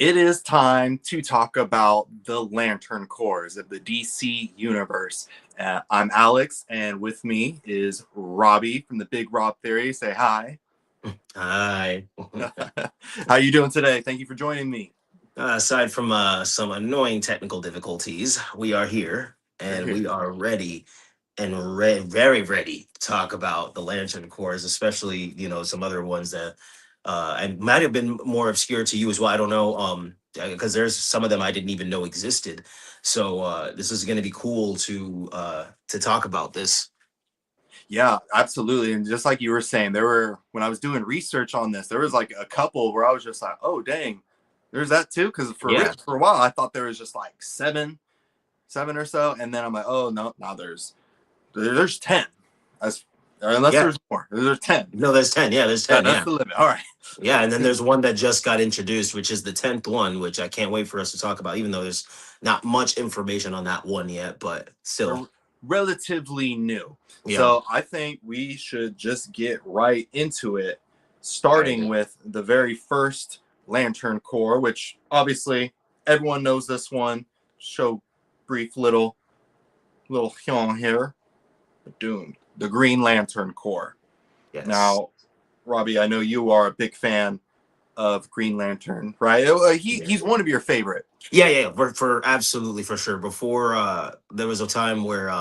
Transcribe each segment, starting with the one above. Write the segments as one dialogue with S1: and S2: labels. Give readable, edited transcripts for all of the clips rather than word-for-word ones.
S1: It is time to talk about the Lantern Corps of the DC universe. I'm Alex, and with me is Robbie from the Big Rob Theory. Say hi.
S2: Hi.
S1: How you doing today? Thank you for joining me.
S2: Aside from some annoying technical difficulties, we are here
S1: We're
S2: and
S1: here.
S2: we are ready and very ready to talk about the Lantern Corps, especially some other ones that and might have been more obscure to you as well. I don't know, because there's some of them I didn't even know existed. So this is going to be cool to talk about this.
S1: Yeah, absolutely. And just like you were saying, there were when I was doing research on this, there was like a couple where I was just like, "Oh, dang, there's that too." Because
S2: Yeah.
S1: for a while, I thought there was just like seven or so, and then I'm like, "Oh no, now there's 10." As unless
S2: Yeah.
S1: there's more, there's 10.
S2: No, there's 10. Yeah, there's 10.
S1: That's
S2: Yeah.
S1: the limit. All right.
S2: Yeah, and then there's one that just got introduced, which is the 10th one, which I can't wait for us to talk about, even though there's not much information on that one yet, but still.
S1: They're relatively new.
S2: Yeah,
S1: So I think we should just get right into it,
S2: I
S1: starting
S2: agree.
S1: with the very first Lantern Corps, which obviously everyone knows this one. Show brief little here. Doomed. The Green Lantern Corps.
S2: Yes.
S1: Now, Robbie, I know you are a big fan of Green Lantern, right?
S2: Yeah.
S1: He's one of your favorite.
S2: Yeah, for absolutely for sure. Before there was a time where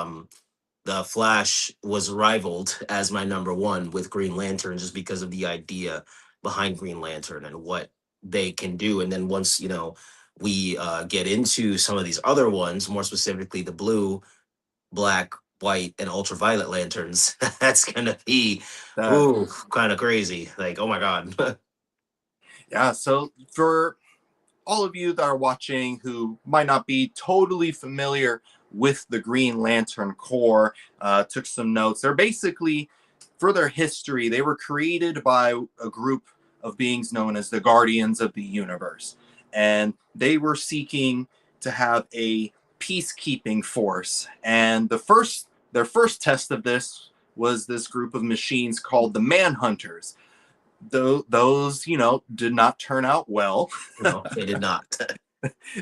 S2: the Flash was rivaled as my number one with Green Lantern just because of the idea behind Green Lantern and what they can do. And then once, we get into some of these other ones, more specifically the blue, black, white, and ultraviolet lanterns, that's gonna be
S1: That
S2: ooh kind of crazy. Like, oh my god.
S1: Yeah. So for all of you that are watching who might not be totally familiar with the Green Lantern Corps, took some notes. They're basically, for their history, they were created by a group of beings known as the Guardians of the Universe. And they were seeking to have a peacekeeping force. And their first test of this was this group of machines called the Manhunters. Those, did not turn out well.
S2: No, they did not.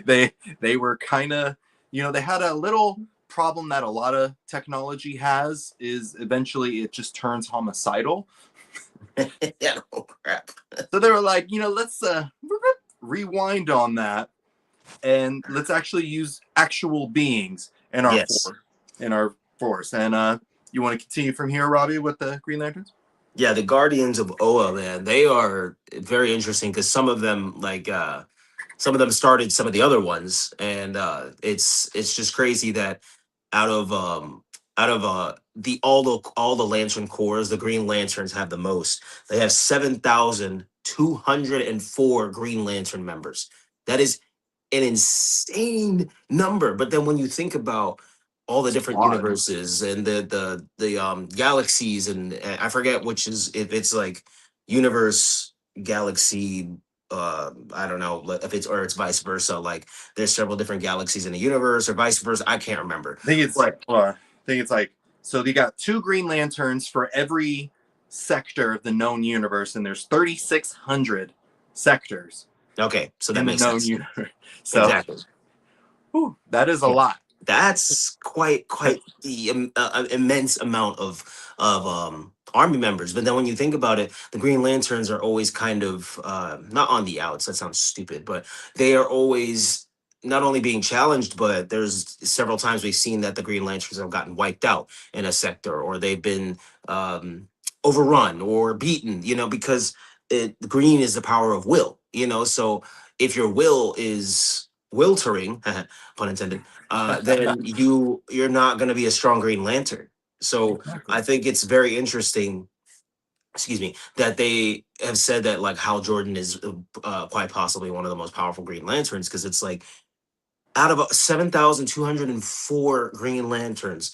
S1: They were kind of, they had a little problem that a lot of technology has is eventually it just turns homicidal.
S2: Yeah, oh crap.
S1: So they were like, let's rewind on that and let's actually use actual beings
S2: Yes.
S1: in our force. And you want to continue from here, Robbie, with the Green Lanterns?
S2: Yeah, the Guardians of Oa, man, they are very interesting because some of them started some of the other ones, and it's just crazy that out of um out of all the Lantern Corps, the Green Lanterns have the most. They have 7,204 Green Lantern members. That is an insane number. But then when you think about all the different
S1: Squad.
S2: universes and the galaxies, and I forget which is, if it's like universe, galaxy, I don't know if it's, or it's vice versa, like there's several different galaxies in the universe or vice versa, I can't remember.
S1: I think it's
S2: But
S1: I think it's like so they got two Green Lanterns for every sector of the known universe, and there's 3,600 sectors
S2: okay, so that
S1: in the
S2: makes
S1: known
S2: sense.
S1: universe. So
S2: Exactly.
S1: whew, that is a lot.
S2: That's quite the immense amount of army members. But then when you think about it, the Green Lanterns are always kind of not on the outs. That sounds stupid, but they are always not only being challenged, but there's several times we've seen that the Green Lanterns have gotten wiped out in a sector, or they've been overrun or beaten. Because green is the power of will. So if your will is wiltering, pun intended, then you're not going to be a strong Green Lantern. So
S1: Exactly.
S2: I think it's very interesting. Excuse me, that they have said that like Hal Jordan is quite possibly one of the most powerful Green Lanterns, because it's like out of 7,204 Green Lanterns,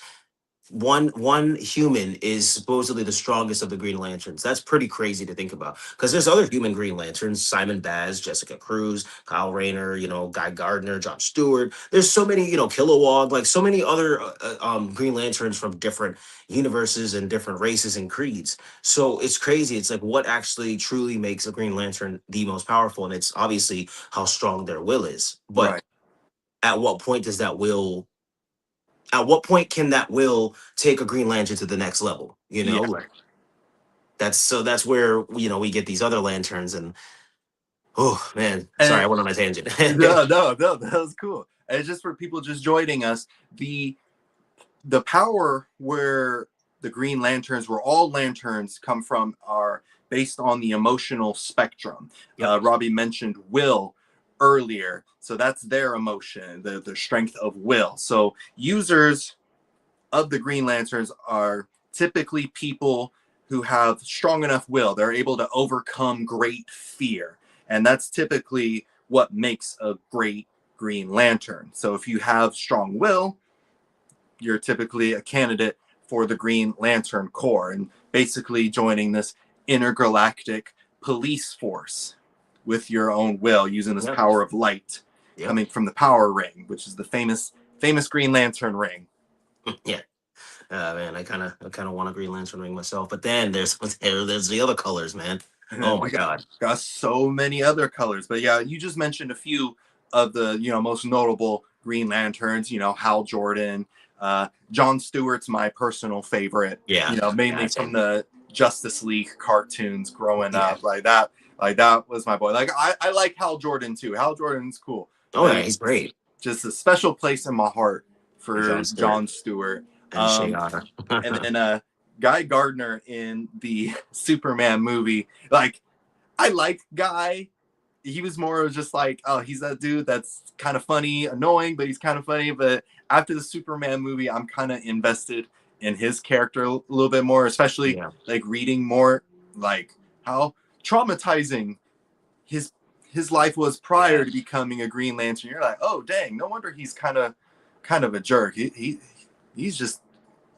S2: one human is supposedly the strongest of the Green Lanterns. That's pretty crazy to think about. Because there's other human Green Lanterns: Simon Baz, Jessica Cruz, Kyle Rayner, Guy Gardner, John Stewart. There's so many, Kilowog, like so many other Green Lanterns from different universes and different races and creeds. So it's crazy. It's like what actually truly makes a Green Lantern the most powerful, and it's obviously how strong their will is. But
S1: Right.
S2: at what point does that will at what point can that will take a Green Lantern to the next level?
S1: Yeah.
S2: Like that's where we get these other lanterns, and oh man, sorry, I
S1: And
S2: went on a tangent.
S1: no, that was cool. And just for people just joining us, the power where the Green Lanterns, where all lanterns come from, are based on the emotional spectrum.
S2: Yep.
S1: Robbie mentioned will earlier, so that's their emotion, the strength of will. So users of the Green Lanterns are typically people who have strong enough will. They're able to overcome great fear. And that's typically what makes a great Green Lantern. So if you have strong will, you're typically a candidate for the Green Lantern Corps and basically joining this intergalactic police force with your own will using this
S2: Yep.
S1: power of light
S2: Yep.
S1: coming from the power ring, which is the famous Green Lantern ring.
S2: Yeah. Man, I kind of want a Green Lantern ring myself, but then there's the other colors, man.
S1: And
S2: Oh
S1: then
S2: my
S1: we got
S2: god.
S1: got so many other colors. But yeah, you just mentioned a few of the most notable Green Lanterns. Hal Jordan, John Stewart's my personal favorite.
S2: Yeah.
S1: Mainly
S2: Yeah.
S1: from
S2: Same.
S1: the Justice League cartoons growing
S2: Yeah.
S1: up, like that. Like that was my boy. Like I like Hal Jordan too. Hal Jordan's cool,
S2: Oh
S1: but
S2: yeah,
S1: it's
S2: he's great.
S1: just a special place in my heart
S2: For John
S1: for
S2: Stewart
S1: John Stewart.
S2: and
S1: Um,
S2: Shayana.
S1: and then Guy Gardner in the Superman movie, like I like Guy. He was more of just like, oh, he's that dude that's kind of funny, annoying, but he's kind of funny. But after the Superman movie, I'm kind of invested in his character a little bit more, especially
S2: Yeah.
S1: like reading more like how traumatizing his his life was
S2: Yeah.
S1: prior to becoming a Green Lantern. You're like, oh dang, no wonder he's kind of a jerk. He's just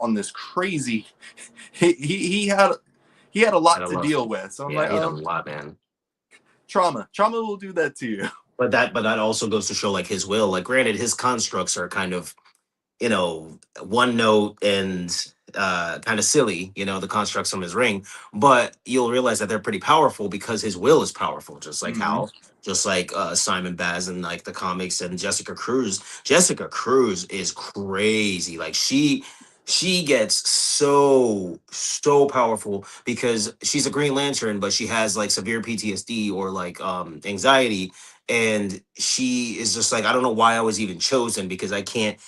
S1: on this crazy. He had a
S2: And
S1: lot
S2: I
S1: to
S2: love.
S1: deal with. So I'm
S2: Yeah,
S1: like,
S2: he had a
S1: oh,
S2: lot, man.
S1: trauma will do that to you.
S2: But that also goes to show like his will. Like, granted, his constructs are kind of one note and kind of silly, the constructs from his ring, but you'll realize that they're pretty powerful because his will is powerful, just like
S1: Mm-hmm.
S2: Hal, just like Simon Baz and like the comics, and Jessica Cruz. Jessica Cruz is crazy. Like she gets so powerful because she's a Green Lantern, but she has like severe PTSD or like anxiety, and she is just like, I don't know why I was even chosen, because I can't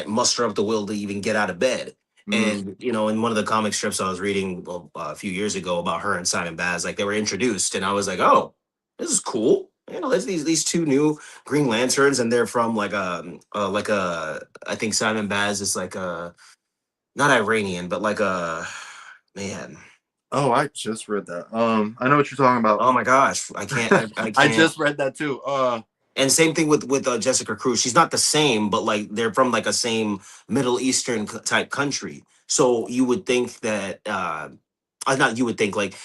S2: muster up the will to even get out of bed.
S1: Mm.
S2: And in one of the comic strips I was reading, well, a few years ago, about her and Simon Baz, like they were introduced, and I was like, oh, this is cool. There's these two new Green Lanterns, and they're from like a I think Simon Baz is like a, not Iranian, but like a, man.
S1: Oh, I just read that. I know what you're talking about.
S2: Oh my gosh, I can't. I
S1: I
S2: can't.
S1: just read that too.
S2: And same thing with Jessica Cruz. She's not the same, but like they're from like a same Middle Eastern type country. So you would think that not you would think, like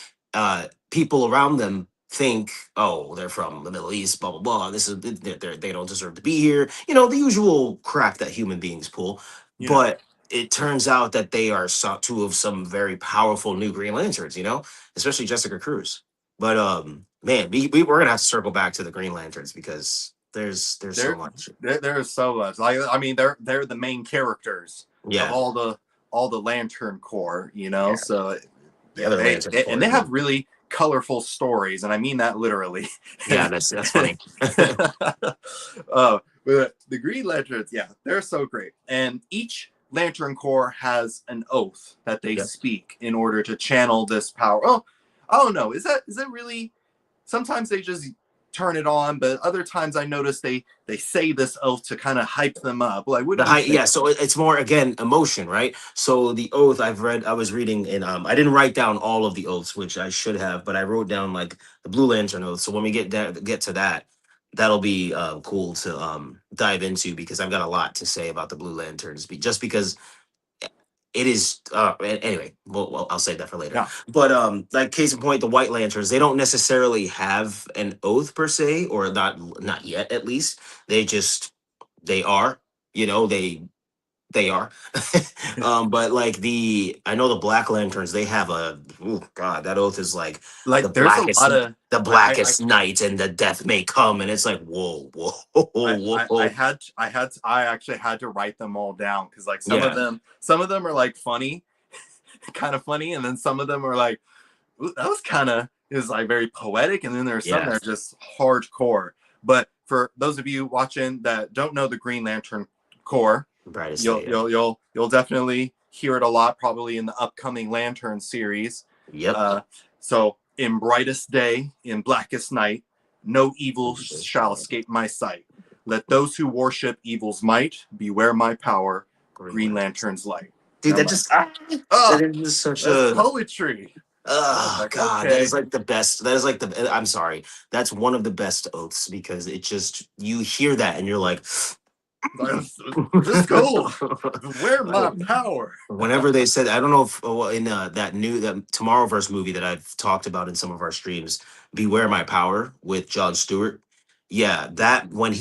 S2: people around them think, oh, they're from the Middle East, blah blah blah. This is they don't deserve to be here. The usual crap that human beings pull.
S1: yeah,
S2: But it turns out that they are two of some very powerful new Green Lanterns. Especially Jessica Cruz. But man, we're gonna have to circle back to the Green Lanterns because there's so
S1: there,
S2: much.
S1: there's so much. Like, I mean, they're the main characters of
S2: Yeah,
S1: all the Lantern Corps.
S2: yeah.
S1: So
S2: The other Lantern
S1: and
S2: Corps,
S1: they have
S2: man.
S1: really colorful stories, and I mean that literally.
S2: Yeah, that's funny.
S1: But the Green Lanterns, yeah, they're so great. And each Lantern Corps has an oath that they
S2: Yep.
S1: speak in order to channel this power. Oh, I don't know. Is that really? Sometimes they just turn it on, but other times I notice they say this oath to kind of hype them up. Like, what do
S2: The
S1: you
S2: high,
S1: think?
S2: yeah. So it's more, again, emotion, right? So the oath I was reading, and I didn't write down all of the oaths, which I should have, but I wrote down like the Blue Lantern oath. So when we get to that, that'll be cool to dive into, because I've got a lot to say about the Blue Lanterns. Just because it is anyway, well, I'll save that for later.
S1: Yeah.
S2: But like case in point, the White Lanterns, they don't necessarily have an oath per se, or not yet at least. They just they are, you know, they are. But like I know the Black Lanterns, they have oh god, that oath is like
S1: Like there's a lot of
S2: the blackest night and the death may come, and it's like whoa, whoa, whoa, whoa.
S1: I actually had to write them all down because like
S2: Yeah,
S1: some of them are like funny, kind of funny, and then some of them are like, ooh, that was kind of is like very poetic, and then there's some
S2: yeah.
S1: that are just hardcore. But for those of you watching that don't know the Green Lantern Corps,
S2: Brightest day.
S1: you'll definitely hear it a lot, probably in the upcoming Lantern series.
S2: Yep.
S1: So in brightest day, in blackest night, no evil shall escape my sight. Let those who worship evil's might beware my power. Green Lantern's light.
S2: Dude,
S1: And
S2: that
S1: I'm
S2: just
S1: oh,
S2: that is such
S1: that's
S2: a
S1: poetry. I was
S2: oh
S1: like,
S2: god, that
S1: okay.
S2: is like the best. That is like I'm sorry. That's one of the best oaths because it just you hear that and you're like
S1: Just go. Where my power?
S2: whenever they said, I don't know if in that Tomorrowverse movie that I've talked about in some of our streams, Beware My Power with Jon Stewart. Yeah, that when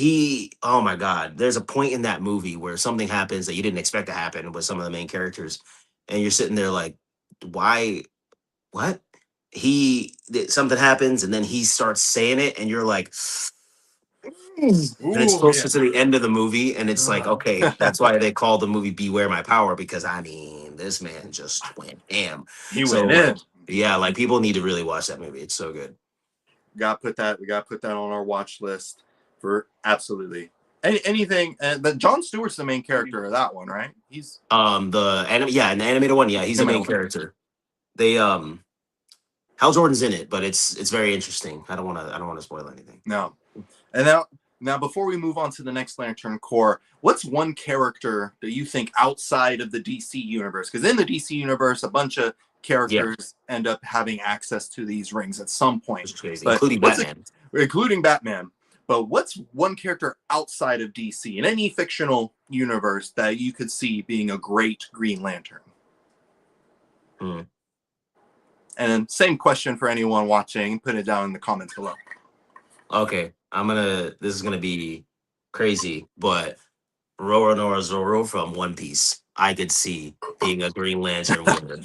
S2: oh my God, there's a point in that movie where something happens that you didn't expect to happen with some of the main characters, and you're sitting there like, why? What? Something happens, and then he starts saying it, and you're like, and it's
S1: Ooh,
S2: closer
S1: yeah.
S2: to the end of the movie, and it's like, okay, that's why they call the movie "Beware My Power" because I mean, this man just went ham.
S1: He went
S2: So
S1: in.
S2: yeah, like people need to really watch that movie. It's so good.
S1: We gotta put that on our watch list for absolutely anything. But Jon Stewart's the main character of that one, right? He's
S2: In the animated one, yeah, he's the main character. They Hal Jordan's in it, but it's very interesting. I don't want to spoil anything.
S1: No. And now before we move on to the next Lantern Corps, what's one character that you think outside of the DC universe? Because in the DC universe, a bunch of characters end up having access to these rings at some point.
S2: Which is crazy,
S1: But
S2: including Batman.
S1: Including Batman. But what's one character outside of DC in any fictional universe that you could see being a great Green Lantern?
S2: Hmm.
S1: And then same question for anyone watching. Put it down in the comments below.
S2: Okay, this is gonna be crazy, but Roronoa Zoro from One Piece, I could see being a Green Lantern winner.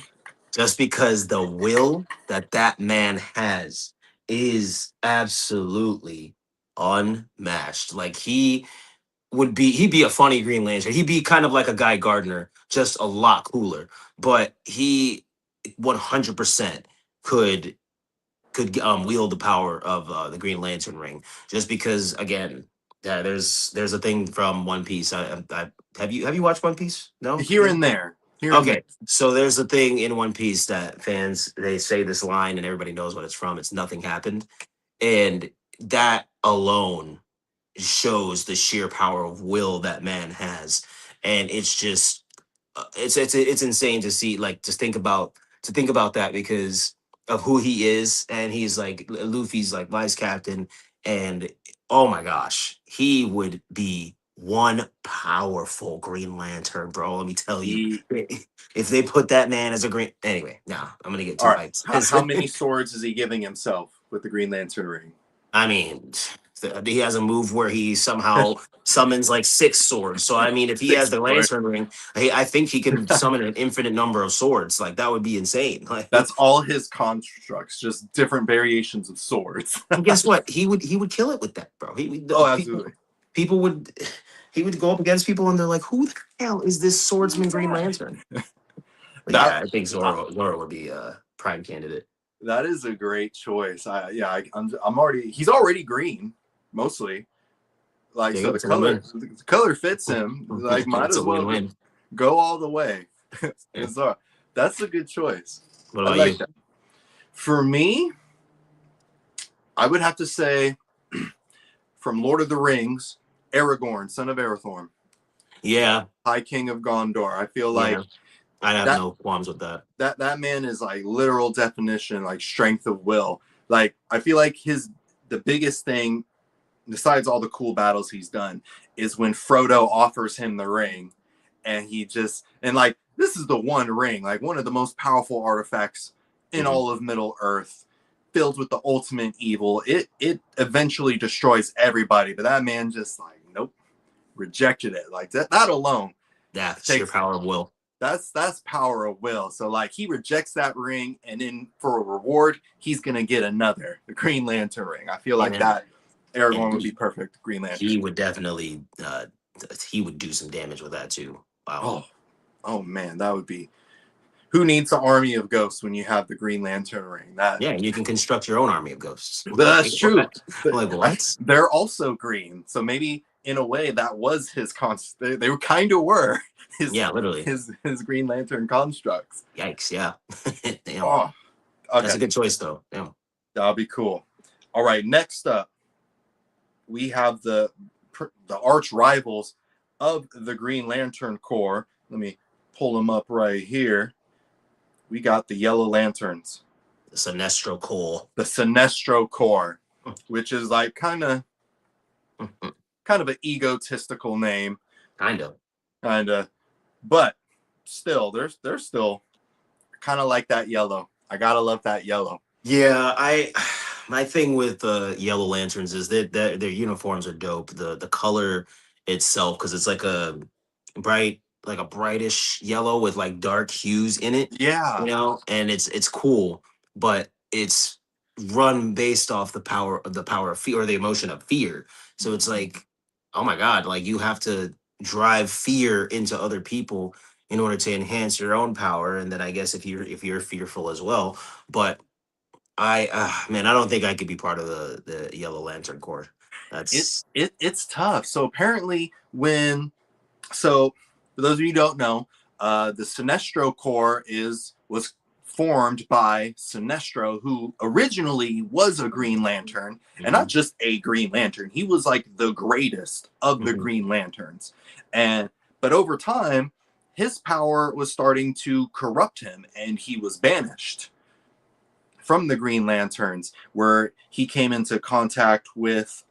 S2: Just because the will that man has is absolutely unmatched. Like he'd be a funny Green Lantern. He'd be kind of like a Guy Gardner, just a lot cooler. But he 100% could wield the power of the Green Lantern ring. Just because, again, yeah, there's a thing from One Piece. Have you watched One Piece? No,
S1: Here and there.
S2: Okay, so there's a thing in One Piece that fans they say this line and everybody knows what it's from. It's nothing happened, and that alone shows the sheer power of will that man has, and it's just it's insane to see like to think about that because of who he is, and he's like Luffy's like vice captain, and oh my gosh, he would be one powerful Green Lantern, bro. Let me tell you, if they put that man as a green, anyway, nah, I'm gonna get too hyped.
S1: How many swords is he giving himself with the Green Lantern ring?
S2: I mean, he has a move where he somehow summons like 6 swords. So I mean, if he has the Lantern ring, I think he can summon an infinite number of swords. Like that would be insane. Like
S1: that's all his constructs, just different variations of swords.
S2: And guess what? He would kill it with that, bro.
S1: Absolutely.
S2: People would he would go up against people and they're like, "Who the hell is this swordsman Green Lantern?" Yeah, I think Zoro would be a prime candidate.
S1: That is a great choice. He's already green, mostly. Like so, the color fits him. Like might as well go all the way. That's a good choice.
S2: What about you?
S1: That. For me, I would have to say, from Lord of the Rings, Aragorn, son of Arathorn.
S2: Yeah,
S1: High King of Gondor. I feel like.
S2: I have no qualms with that.
S1: That man is like literal definition, like strength of will. Like I feel like the biggest thing, besides all the cool battles he's done, is when Frodo offers him the ring, and he just like this is the One Ring, like one of the most powerful artifacts in
S2: Hmm.
S1: all of Middle Earth, filled with the ultimate evil. It eventually destroys everybody, but that man just like nope, rejected it. Like that alone
S2: Yeah, sheer
S1: takes
S2: power of will.
S1: that's power of will. So like he rejects that ring, and then for a reward, he's gonna get another, the Green Lantern ring. I feel like
S2: And
S1: that Aragorn
S2: and
S1: would be perfect Green
S2: he
S1: Lantern.
S2: would definitely he would do some damage with that too. Wow.
S1: Oh, oh man, that would be. Who needs an army of ghosts when you have the Green Lantern ring? That
S2: Yeah, you can construct your own army of ghosts.
S1: that's
S2: Like
S1: true.
S2: what? Like what?
S1: They're also green, so maybe in a way that was his const. They kind of were his
S2: Yeah, literally.
S1: his Green Lantern constructs.
S2: Yikes. Yeah. Damn.
S1: Oh,
S2: That's
S1: okay,
S2: a good choice though. Damn.
S1: that'll be cool. All right, next up we have the arch rivals of the Green Lantern Corps. Let me pull them up right here. We got the Yellow Lanterns,
S2: The Sinestro Cole.
S1: the Sinestro Corps, which is like kind of an egotistical name,
S2: Kind of.
S1: kind of, but still, they're still kind of like that yellow. I gotta love that yellow.
S2: Yeah, I my thing with Yellow Lanterns is that their uniforms are dope. The color itself, because it's like a bright, like a brightish yellow with like dark hues in it,
S1: Yeah.
S2: and it's cool, but it's run based off the power of fear or the emotion of fear. So it's like, oh my God, like you have to drive fear into other people in order to enhance your own power. And then I guess if you're fearful as well. But man, I don't think I could be part of the Yellow Lantern Corps.
S1: it,
S2: That's
S1: it's tough. So apparently, so for those of you who don't know, the Sinestro Corps was formed by Sinestro, who originally was a Green Lantern, and not
S2: Mhm,
S1: just a Green Lantern. He was like the greatest of the
S2: mhm.
S1: Green Lanterns, and but over time, his power was starting to corrupt him, and he was banished from the Green Lanterns, where he came into contact with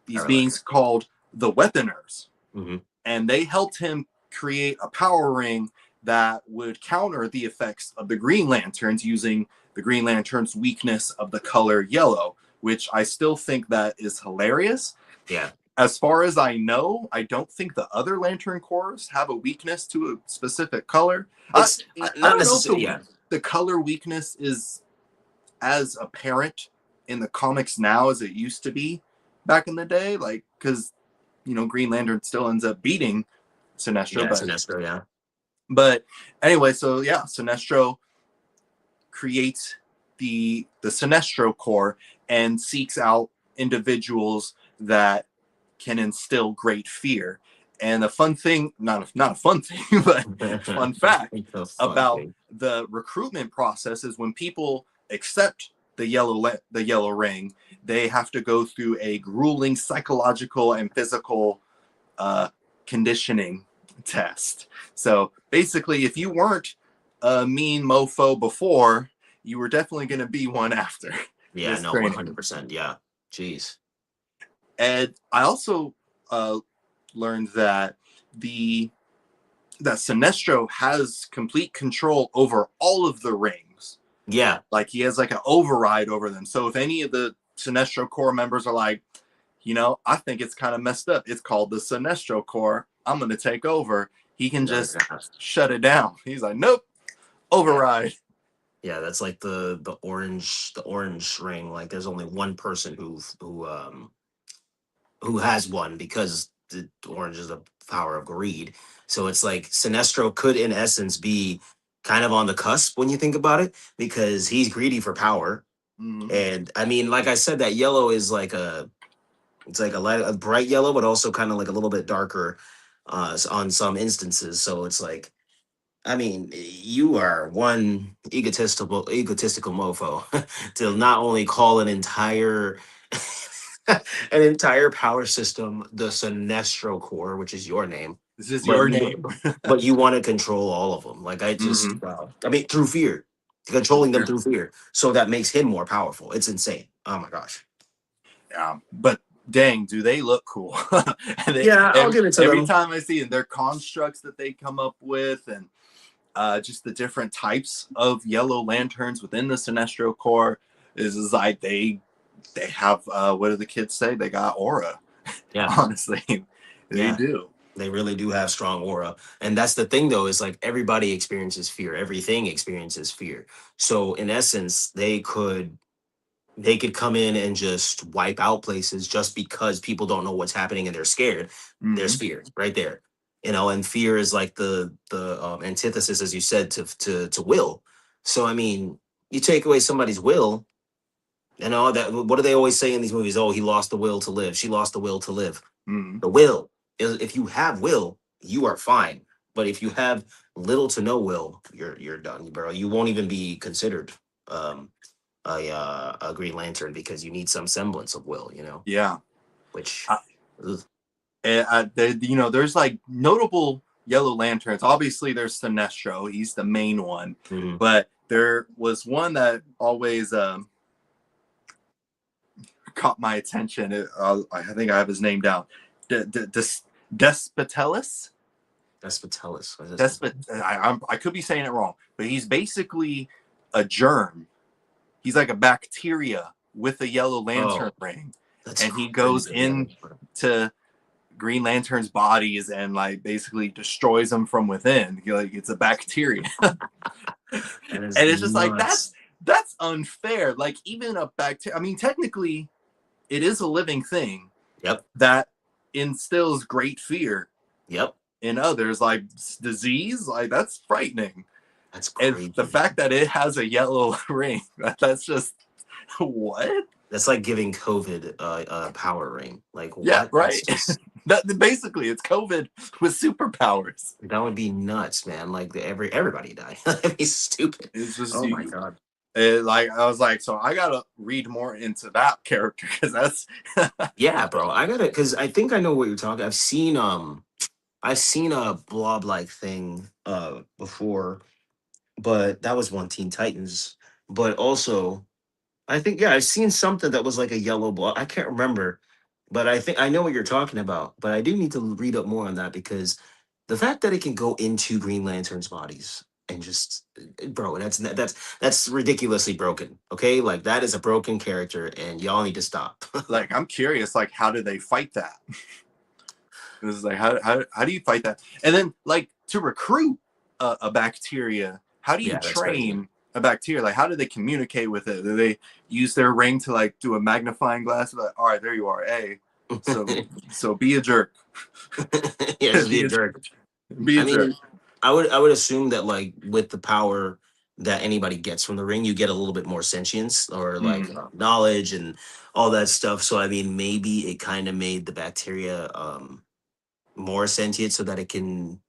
S1: these beings
S2: Parallax.
S1: called the Weaponers,
S2: Hmm.
S1: and they helped him create a power ring that would counter the effects of the Green Lanterns using the Green Lantern's weakness of the color yellow, which I still think that is hilarious.
S2: Yeah,
S1: As far as I know, I don't think the other Lantern Corps have a weakness to a specific color. I,
S2: it's
S1: I
S2: not
S1: don't know if
S2: necessarily. Yeah,
S1: the color weakness is as apparent in the comics now as it used to be back in the day. Like, because Green Lantern still ends up beating Sinestro,
S2: yeah,
S1: but
S2: Sinestro. Yeah,
S1: anyway, so yeah, Sinestro creates the Sinestro Corps and seeks out individuals that can instill great fear. And a fun thing, not a fun thing, but fun fact
S2: it's a fun
S1: about
S2: thing.
S1: the recruitment process is when people accept the yellow ring, they have to go through a grueling psychological and physical uh, conditioning test. So basically, if you weren't a mean mofo before, you were definitely going to be one after
S2: Yeah,
S1: this
S2: no, one
S1: training.
S2: hundred percent. Yeah, jeez.
S1: And I also uh, learned that the that Sinestro has complete control over all of the rings.
S2: Yeah,
S1: Like he has like an override over them. So if any of the Sinestro Corps members are like, I think it's kind of messed up. It's called the Sinestro Corps. I'm going to take over. He can
S2: no,
S1: just shut it down. He's like, nope,
S2: yeah,
S1: override.
S2: yeah. That's like the orange ring. Like, there's only one person who has one because the orange is the power of greed. So it's like Sinestro could, in essence, be kind of on the cusp when you think about it, because he's greedy for power.
S1: Mm-hmm.
S2: And I mean, like I said, that yellow is like it's like a bright yellow, but also kind of like a little bit darker on some instances. So it's like, I mean, you are one egotistical mofo to not only call an entire an entire power system the Sinestro Core, which is your name,
S1: This is
S2: but
S1: your
S2: you
S1: name.
S2: but you want to control all of them. Like, I
S1: Mm-hmm.
S2: just wow. I mean, through fear, controlling them through fear, so that makes him more powerful. It's insane. Oh my gosh.
S1: Yeah, but dang, do they look cool? And
S2: Yeah, I'll give it to
S1: every
S2: them.
S1: time I see them, their constructs that they come up with, and just the different types of yellow lanterns within the Sinestro Corps is like they have what do the kids say? They got aura.
S2: Yeah,
S1: Honestly, they
S2: yeah.
S1: do.
S2: They really do have strong aura. And that's the thing though, is like everybody experiences fear. Everything experiences fear. So in essence, they could come in and just wipe out places just because people don't know what's happening and they're scared. There's
S1: Hmm.
S2: fear right there. And fear is like the antithesis, as you said, to will. So I mean, you take away somebody's will, that what do they always say in these movies? Oh, he lost the will to live. She lost the will to live.
S1: Hmm.
S2: The will is, if you have will, you are fine. But if you have little to no will, you're done, bro. You won't even be considered um, a Green Lantern because you need some semblance of will,
S1: Yeah.
S2: which.
S1: Uh,
S2: Ugh.
S1: there's like notable yellow lanterns. Obviously, there's Sinestro. He's the main one.
S2: Mhm.
S1: But there was one that always caught my attention. I think I have his name down. Despotellis.
S2: That's Vitalis. What is this?
S1: Despot. I could be saying it wrong, but he's basically a germ. He's like a bacteria with a yellow lantern
S2: Oh,
S1: ring,
S2: that's
S1: and he goes
S2: crazy. Yeah,
S1: into Green Lantern's bodies and like basically destroys them from within. Like it's a bacteria, and
S2: that is
S1: it's just like
S2: nuts.
S1: that's unfair. Like even a bacteria. I mean, technically, it is a living thing
S2: Yep,
S1: that instills great fear
S2: yep.
S1: in others. Like disease, like that's frightening.
S2: That's
S1: And the
S2: crazy,
S1: fact
S2: man.
S1: that it has a yellow ring, that's just what?
S2: That's like giving COVID a power ring. Like
S1: Yeah,
S2: what? That's
S1: right.
S2: just
S1: That basically it's COVID with superpowers.
S2: that would be nuts, man. Like everybody die. That'd be stupid.
S1: It's just
S2: Oh my
S1: you.
S2: god.
S1: Like I was like, so I gotta read more into that character because that's
S2: Yeah, bro. I gotta because I think I know what you're talking. I've seen a blob like thing before, but that was one Teen Titans. But also I think yeah, I've seen something that was like a yellow blob. I can't remember, but I think I know what you're talking about. But I do need to read up more on that because the fact that it can go into Green Lantern's bodies and just bro, that's ridiculously broken. Okay, like that is a broken character, and y'all need to stop.
S1: like I'm curious, like how do they fight that? This is like how do you fight that? And then like to recruit a bacteria, how do you
S2: Yeah, that's crazy.
S1: train a bacteria? Like how do they communicate with it? Do they use their ring to like do a magnifying glass? Like, all right, there you are. Hey, so so be a jerk.
S2: Yeah, just be
S1: be
S2: a
S1: a
S2: jerk.
S1: be a
S2: I
S1: jerk.
S2: mean, I would assume that like with the power that anybody gets from the ring, you get a little bit more sentience or like
S1: Mm,
S2: knowledge and all that stuff. So I mean, maybe it kind of made the bacteria more sentient so that it can.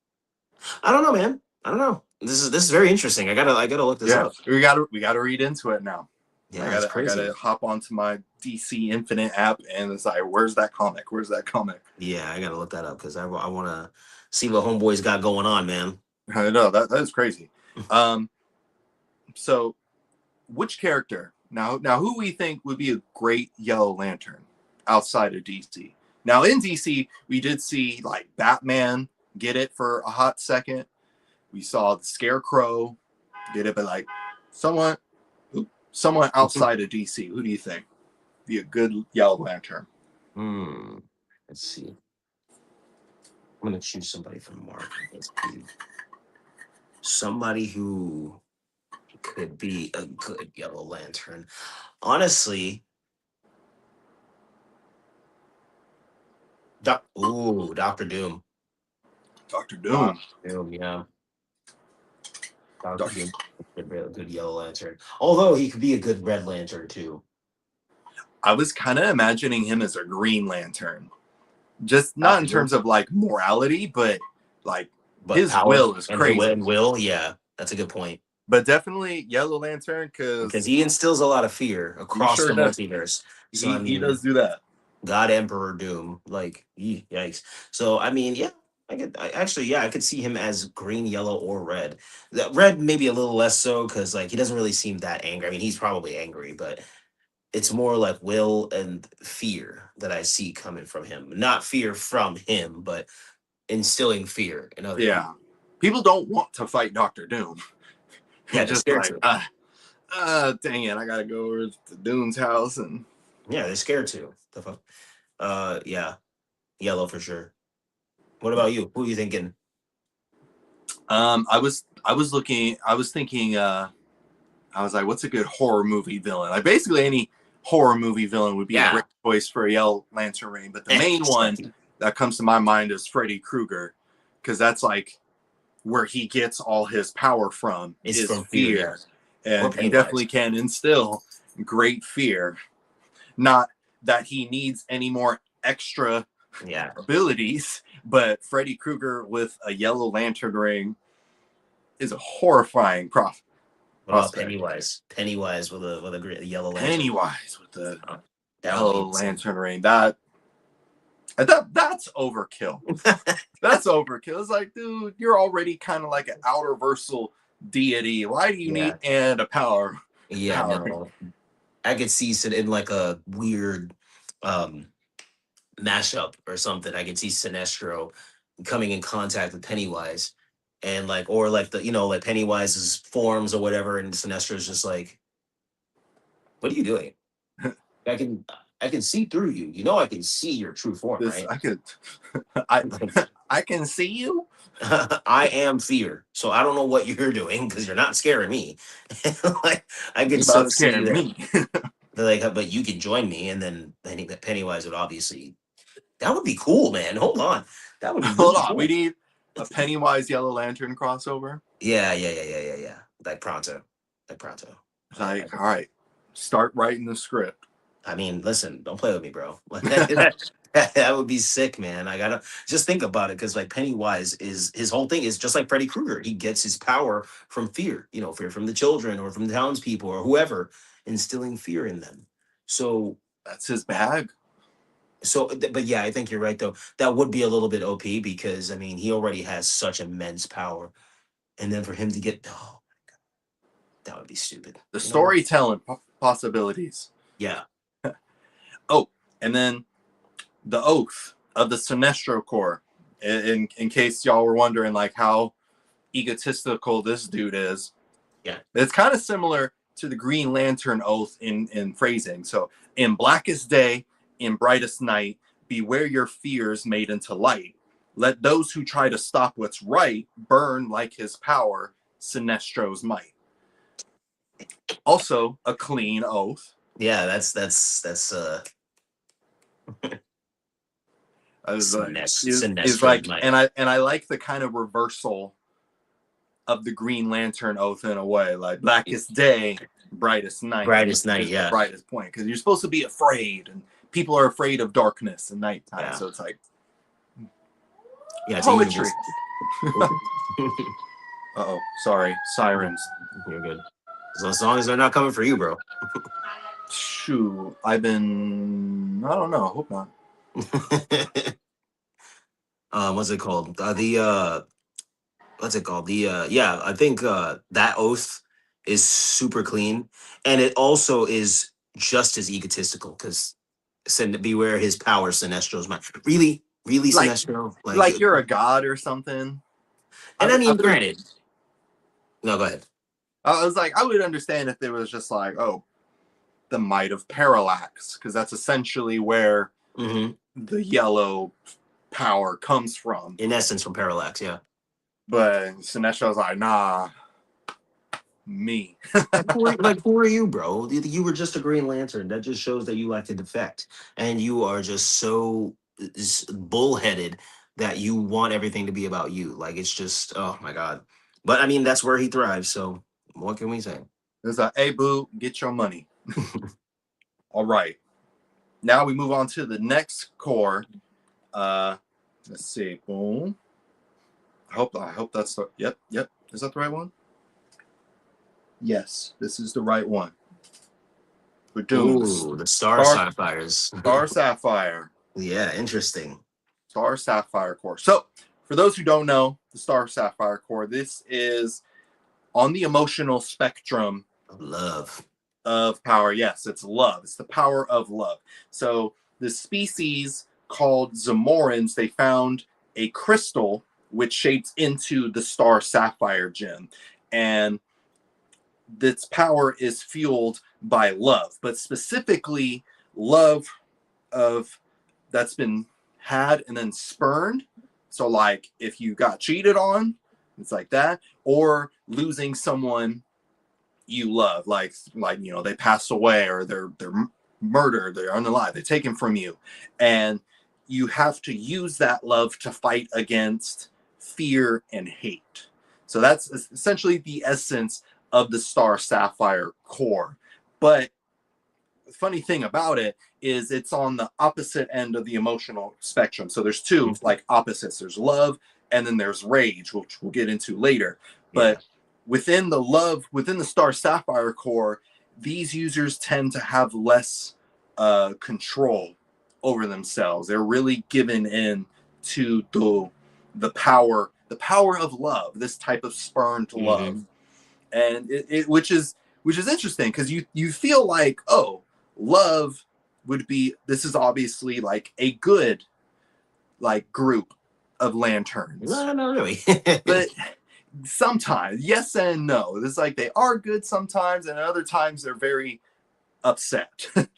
S2: I don't know, man. I don't know. This is very interesting. I gotta look this
S1: yeah,
S2: up.
S1: we gotta read into it now.
S2: Yeah, it's
S1: I
S2: crazy.
S1: gotta hop onto my DC Infinite app and it's like, where's that comic? Where's that comic?
S2: Yeah, I gotta look that up because I want to see what homeboys got going on, man.
S1: I know that is crazy. Um, so which character now who we think would be a great Yellow Lantern outside of DC? Now in DC we did see like Batman get it for a hot second. We saw the Scarecrow get it, but like someone someone outside of DC, who do you think be a good Yellow Lantern?
S2: Hmm. Let's see. I'm gonna choose somebody from Marvel. Let's see. Somebody who could be a good Yellow Lantern. Honestly, Doctor Doom.
S1: Doctor
S2: Doctor
S1: Doom.
S2: Doom, yeah. Doctor
S1: Doc-
S2: Doom, a good Yellow Lantern. Although he could be a good Red Lantern too.
S1: I was kind of imagining him as a Green Lantern, just not
S2: Doctor
S1: in
S2: Doom,
S1: terms of like morality, but like
S2: but
S1: his
S2: power
S1: will is
S2: and will,
S1: crazy.
S2: and will, yeah, that's a good point.
S1: But definitely Yellow Lantern
S2: Because
S1: because
S2: he instills a lot of fear
S1: he
S2: across
S1: sure
S2: the
S1: does.
S2: multiverse. So I
S1: He
S2: mean,
S1: does do that.
S2: God Emperor Doom. Like, yikes. So I mean, yeah, actually, yeah, I could see him as green, yellow, or red. That red maybe a little less so because like he doesn't really seem that angry. I mean, he's probably angry, but it's more like will and fear that I see coming from him. Not fear from him, but instilling fear in other
S1: Yeah,
S2: people.
S1: people don't want to fight Doctor Doom.
S2: Yeah,
S1: They're
S2: they're
S1: just
S2: scared
S1: like,
S2: to.
S1: dang it, I gotta go over to Doom's house. And
S2: Yeah, they're scared to. The fuck. Yeah, yellow for sure. What about you? Who are you thinking?
S1: I was thinking, I was like, what's a good horror movie villain? Like basically any horror movie villain would be a
S2: Yeah.
S1: great choice for a Yellow Lantern Reign. But the main one that comes to my mind is Freddy Krueger, because that's like where he gets all his power from
S2: It's
S1: is
S2: from fear, yeah.
S1: fear.
S2: Or
S1: And he
S2: Pennywise.
S1: definitely can instill great fear. Not that he needs any more extra
S2: Yeah.
S1: abilities, but Freddy Krueger with a Yellow Lantern Ring is a horrifying
S2: What about
S1: prospect.
S2: Pennywise? Pennywise with a yellow lantern.
S1: Pennywise with the
S2: Oh, that would be
S1: Yellow
S2: insane.
S1: Lantern Ring. That's overkill. That's overkill. It's like, dude, you're already kind of like an outer versal deity. Why do you
S2: Yeah.
S1: need and a power?
S2: Yeah,
S1: Power.
S2: no. I could see it in like a weird um mashup or something. I could see Sinestro coming in contact with Pennywise and like or like the like Pennywise's forms or whatever, and Sinestro's just like, what are you doing? I can I can see through you. You know I can see your true form,
S1: This
S2: right?
S1: I could, I
S2: Like,
S1: I can see you.
S2: I am fear. So I don't know what you're doing because you're not scaring me. Like I
S1: You
S2: could
S1: about
S2: so
S1: to
S2: see
S1: scare
S2: that.
S1: me.
S2: They're like, but you can join me, and then Pennywise would obviously. That would be cool, man. Hold on, that would be
S1: Hold
S2: really
S1: on, we
S2: cool.
S1: need a Pennywise Yellow Lantern crossover.
S2: Yeah. Like pronto, like pronto.
S1: It's like, all right, start writing the script.
S2: I mean, listen, don't play with me, bro. That would be sick, man. I gotta just think about it because like Pennywise is his whole thing is just like Freddy Krueger. He gets his power from fear, fear from the children or from the townspeople or whoever, instilling fear in them. So,
S1: That's his bag.
S2: but yeah, I think you're right though. That would be a little bit OP because I mean he already has such immense power, and then for him to get that would be stupid.
S1: The
S2: You know what?
S1: storytelling possibilities.
S2: Yeah,
S1: Oh, and then the oath of the Sinestro Corps. In case y'all were wondering, like how egotistical this dude is,
S2: yeah,
S1: it's kind of similar to the Green Lantern oath in phrasing. So, in blackest day, in brightest night, beware your fears made into light. Let those who try to stop what's right burn like his power, Sinestro's might. Also, a clean oath.
S2: yeah. That's
S1: I was like, is
S2: Sinestro's
S1: like,
S2: might.
S1: and I like the kind of reversal of the Green Lantern oath in a way, like blackest day, brightest night
S2: Brightest night,
S1: is the
S2: yeah.
S1: brightest point because you're supposed to be afraid, and people are afraid of darkness and nighttime.
S2: Yeah.
S1: So it's like
S2: Yeah, it's a
S1: poetry.
S2: universe. Oop.
S1: Oh, sorry, sirens.
S2: You're good. So as long as they're not coming for you, bro.
S1: Shoot, I don't know. Hope not.
S2: What's it called? What's it called? Yeah, I think that oath is super clean. And it also is just as egotistical because beware his power, Sinestro's mind. Really? Really,
S1: Like,
S2: Sinestro? Like
S1: like you're a god or something. I
S2: and I
S1: would, I
S2: mean,
S1: would,
S2: granted. No, go ahead.
S1: I was like, I would understand if it was just like, oh, the might of parallax, because that's essentially where
S2: Hmm.
S1: the yellow power comes from.
S2: In essence, from Parallax, yeah.
S1: But Sinestro was like, nah, me.
S2: Who are you, bro? You were just a Green Lantern. That just shows that you like to defect, and you are just so bullheaded that you want everything to be about you. Like it's just, oh my god. But I mean, that's where he thrives. So what can we say?
S1: It's like, hey, boo, get your money. All right. Now we move on to the next core. Let's see. Boom. I hope that's the, yep. Is that the right one? Yes, this is the right one. We're doing this.
S2: Ooh, the Star
S1: Star,
S2: Sapphires.
S1: Star Sapphire.
S2: Yeah, interesting.
S1: Star Sapphire Core. So, for those who don't know, the Star Sapphire Core, this is on the emotional spectrum
S2: Love.
S1: of power. Yes, it's love. It's the power of love. So, the species called Zamorans, they found a crystal which shapes into the star sapphire gem. And its power is fueled by love, but specifically love of that's been had and then spurned. So like if you got cheated on, it's like that, or losing someone you love, like they pass away or they're murdered, they're unalive, they're taken from you, and you have to use that love to fight against fear and hate. So that's essentially the essence of the star sapphire core. But the funny thing about it is it's on the opposite end of the emotional spectrum. So there's two like opposites. There's love and then there's rage, which we'll get into later.
S2: Yeah.
S1: But within the star sapphire core, these users tend to have less control over themselves. They're really given in to the power of love, this type of spurned love. And which is interesting because you feel like, oh, love would be, this is obviously like a good like group of lanterns.
S2: No, not really.
S1: But sometimes, yes and no. It's like they are good sometimes, and other times they're very upset
S2: And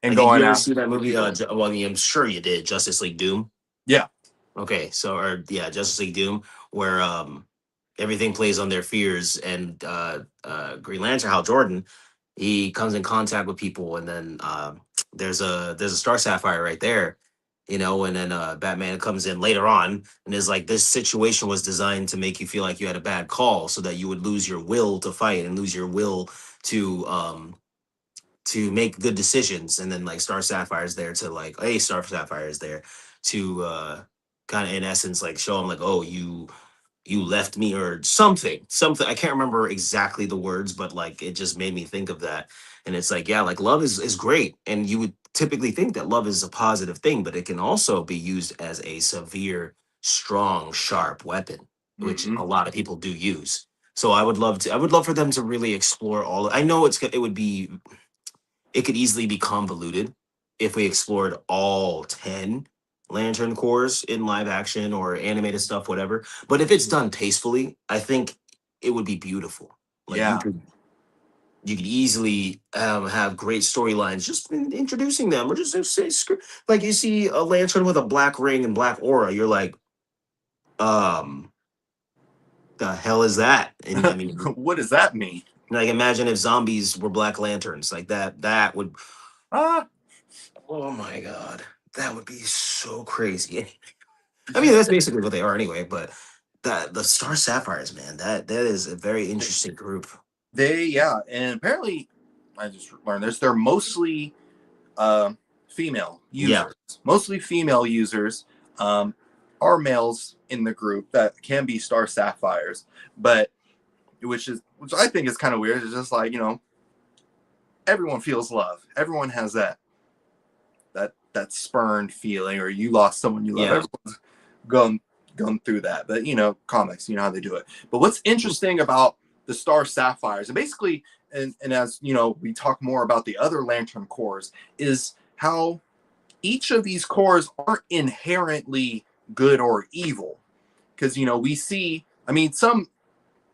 S1: and
S2: did
S1: going
S2: you ever
S1: out.
S2: see that movie? Well, I'm sure you did. Justice League Doom.
S1: Yeah.
S2: Okay, so or yeah, Justice League Doom, where everything plays on their fears, and Green Lantern Hal Jordan, he comes in contact with people, and then there's a Star Sapphire right there, and then Batman comes in later on and is like, this situation was designed to make you feel like you had a bad call, so that you would lose your will to fight and lose your will to make good decisions. And then like Star Sapphire is there to like, hey, Star Sapphire is there to kind of in essence like show him like, oh, you left me or something. I can't remember exactly the words, but like it just made me think of that. And it's like, yeah, like love is great, and you would typically think that love is a positive thing, but it can also be used as a severe, strong, sharp weapon, which a lot of people do use. So I would love for them to really explore all. I know it could easily be convoluted if we explored all 10 Lantern cores in live action or animated stuff, whatever. But if it's done tastefully, I think it would be beautiful. Like
S1: Yeah.
S2: you could easily have great storylines just in introducing them, or just say, like you see a lantern with a black ring and black aura, you're like, um, the hell is that? And I mean,
S1: What does that mean?
S2: like imagine if zombies were black lanterns, like that would.
S1: Ah,
S2: Oh my god, that would be so crazy. I mean, that's basically what they are anyway. But that the Star Sapphires, man, that is a very interesting group.
S1: yeah, and apparently, I just learned this. They're mostly female
S2: Yeah,
S1: users. Mostly female users are males in the group that can be Star Sapphires, but which I think is kind of weird. It's just like, everyone feels love. Everyone has that spurned feeling, or you lost someone you love.
S2: yeah.
S1: Everyone's gone through that. But comics, how they do it. But what's interesting about the Star Sapphires, and basically, and as we talk more about the other Lantern cores, is how each of these cores aren't inherently good or evil. Because we see, I mean, some,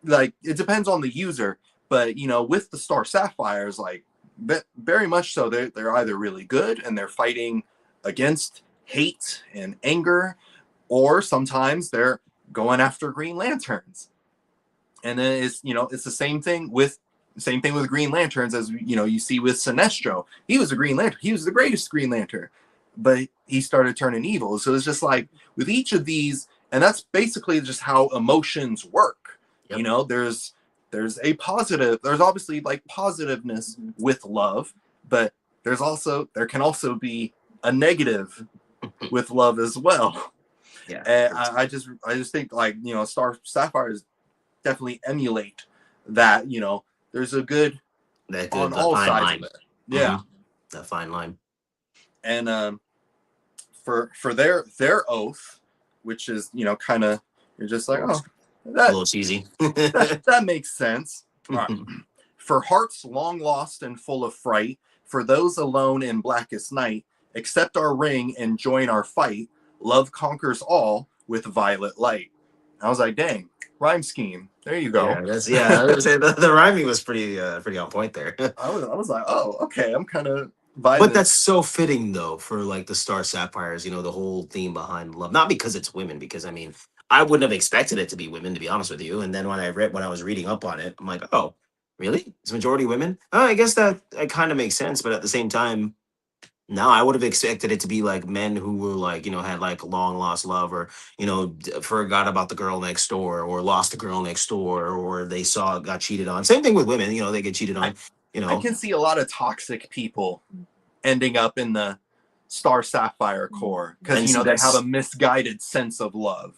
S1: like, it depends on the user, but with the Star Sapphires, like, very much so, they're either really good and they're fighting against hate and anger, or sometimes they're going after Green Lanterns. And then it's the same thing with Green Lanterns as you see with Sinestro. He was a Green Lantern. He was the greatest Green Lantern, but he started turning evil. So it's just like with each of these, and that's basically just how emotions work.
S2: Yep.
S1: There's a positive. There's obviously like positiveness with love, but there can also be a negative with love as well.
S2: Yeah.
S1: And I just think like Star Sapphires definitely emulate that. There's a good
S2: That
S1: on
S2: good, the
S1: all
S2: fine
S1: sides of
S2: line.
S1: it. Yeah,
S2: That fine line.
S1: and for their oath, which is kind of, you're just like, oh,
S2: A
S1: that
S2: little cheesy.
S1: that makes sense. All right. For hearts long lost and full of fright, for those alone in blackest night, accept our ring and join our fight. Love conquers all with violet light. I was like, dang, rhyme scheme. There you
S2: Yeah,
S1: go.
S2: that's yeah. I was gonna say the rhyming was pretty on point there.
S1: I was like, oh, okay, I'm kind of vibing
S2: But
S1: this.
S2: that's so fitting though for like the Star Sapphires, the whole theme behind love. Not because it's women, because I mean, I wouldn't have expected it to be women, to be honest with you. And then when I was reading up on it, I'm like, oh, really? It's majority women? Oh, I guess that kind of makes sense. But at the same time, no, I would have expected it to be like men who were like, had like long lost love, or, forgot about the girl next door, or lost the girl next door, or they saw got cheated on. Same thing with women, they get cheated
S1: I,
S2: on, you
S1: I
S2: know.
S1: can see a lot of toxic people ending up in the Star Sapphire core because
S2: And see,
S1: they have a
S2: that's
S1: misguided sense of love.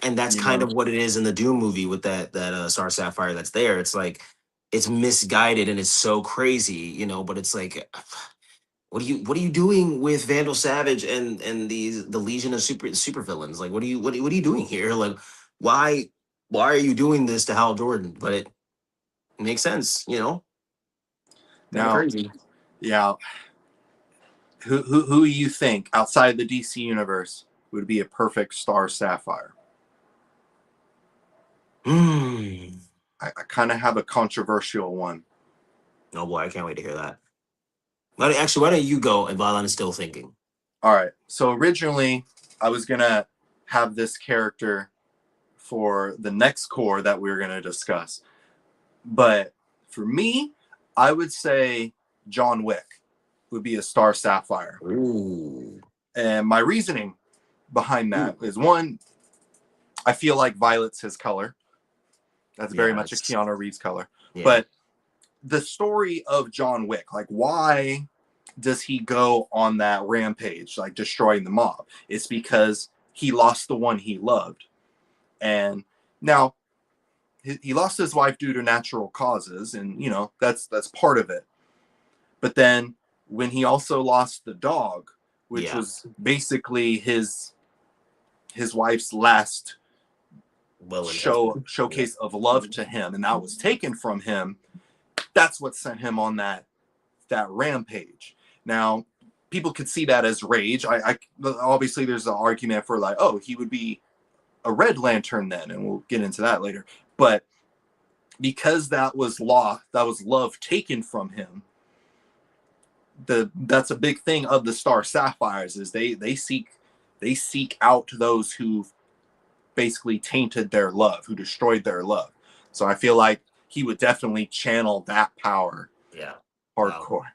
S2: and that's
S1: You
S2: kind
S1: know,
S2: of what it is in the Doom movie with that Star Sapphire that's there. It's like it's misguided and it's so crazy, but it's like what are you doing with Vandal Savage and the Legion of super villains? Like what are you doing here? Like why why are you doing this to Hal Jordan? But it makes sense, kind of
S1: now,
S2: crazy.
S1: yeah, who you think outside the DC universe would be a perfect Star Sapphire?
S2: Hmm.
S1: I kind of have a controversial one.
S2: Oh boy, I can't wait to hear that. Why don't you go and while I'm still thinking?
S1: All right, so originally I was gonna have this character for the next core that we are gonna discuss, but for me, I would say John Wick would be a Star Sapphire,
S2: Ooh.
S1: and my reasoning behind
S2: Ooh.
S1: that is one, I feel like violet's his color. That's very
S2: Yeah,
S1: much a
S2: it's
S1: Keanu Reeves color.
S2: yeah.
S1: But the story of John Wick, like why does he go on that rampage, like destroying the mob? It's because he lost the one he loved. And now he lost his wife due to natural causes, and that's part of it. But then when he also lost the dog, which
S2: Yeah.
S1: was basically his wife's last
S2: Well and testament. Yeah.
S1: showcase of love to him, and that was taken from him. That's what sent him on that rampage. Now, people could see that as rage. I obviously there's an argument for like, oh, he would be a Red Lantern then, and we'll get into that later. But because that was that was love taken from him. That's a big thing of the Star Sapphires is they seek out those who basically tainted their love, who destroyed their love. So I feel like he would definitely channel that power
S2: Yeah. Wow.
S1: hardcore.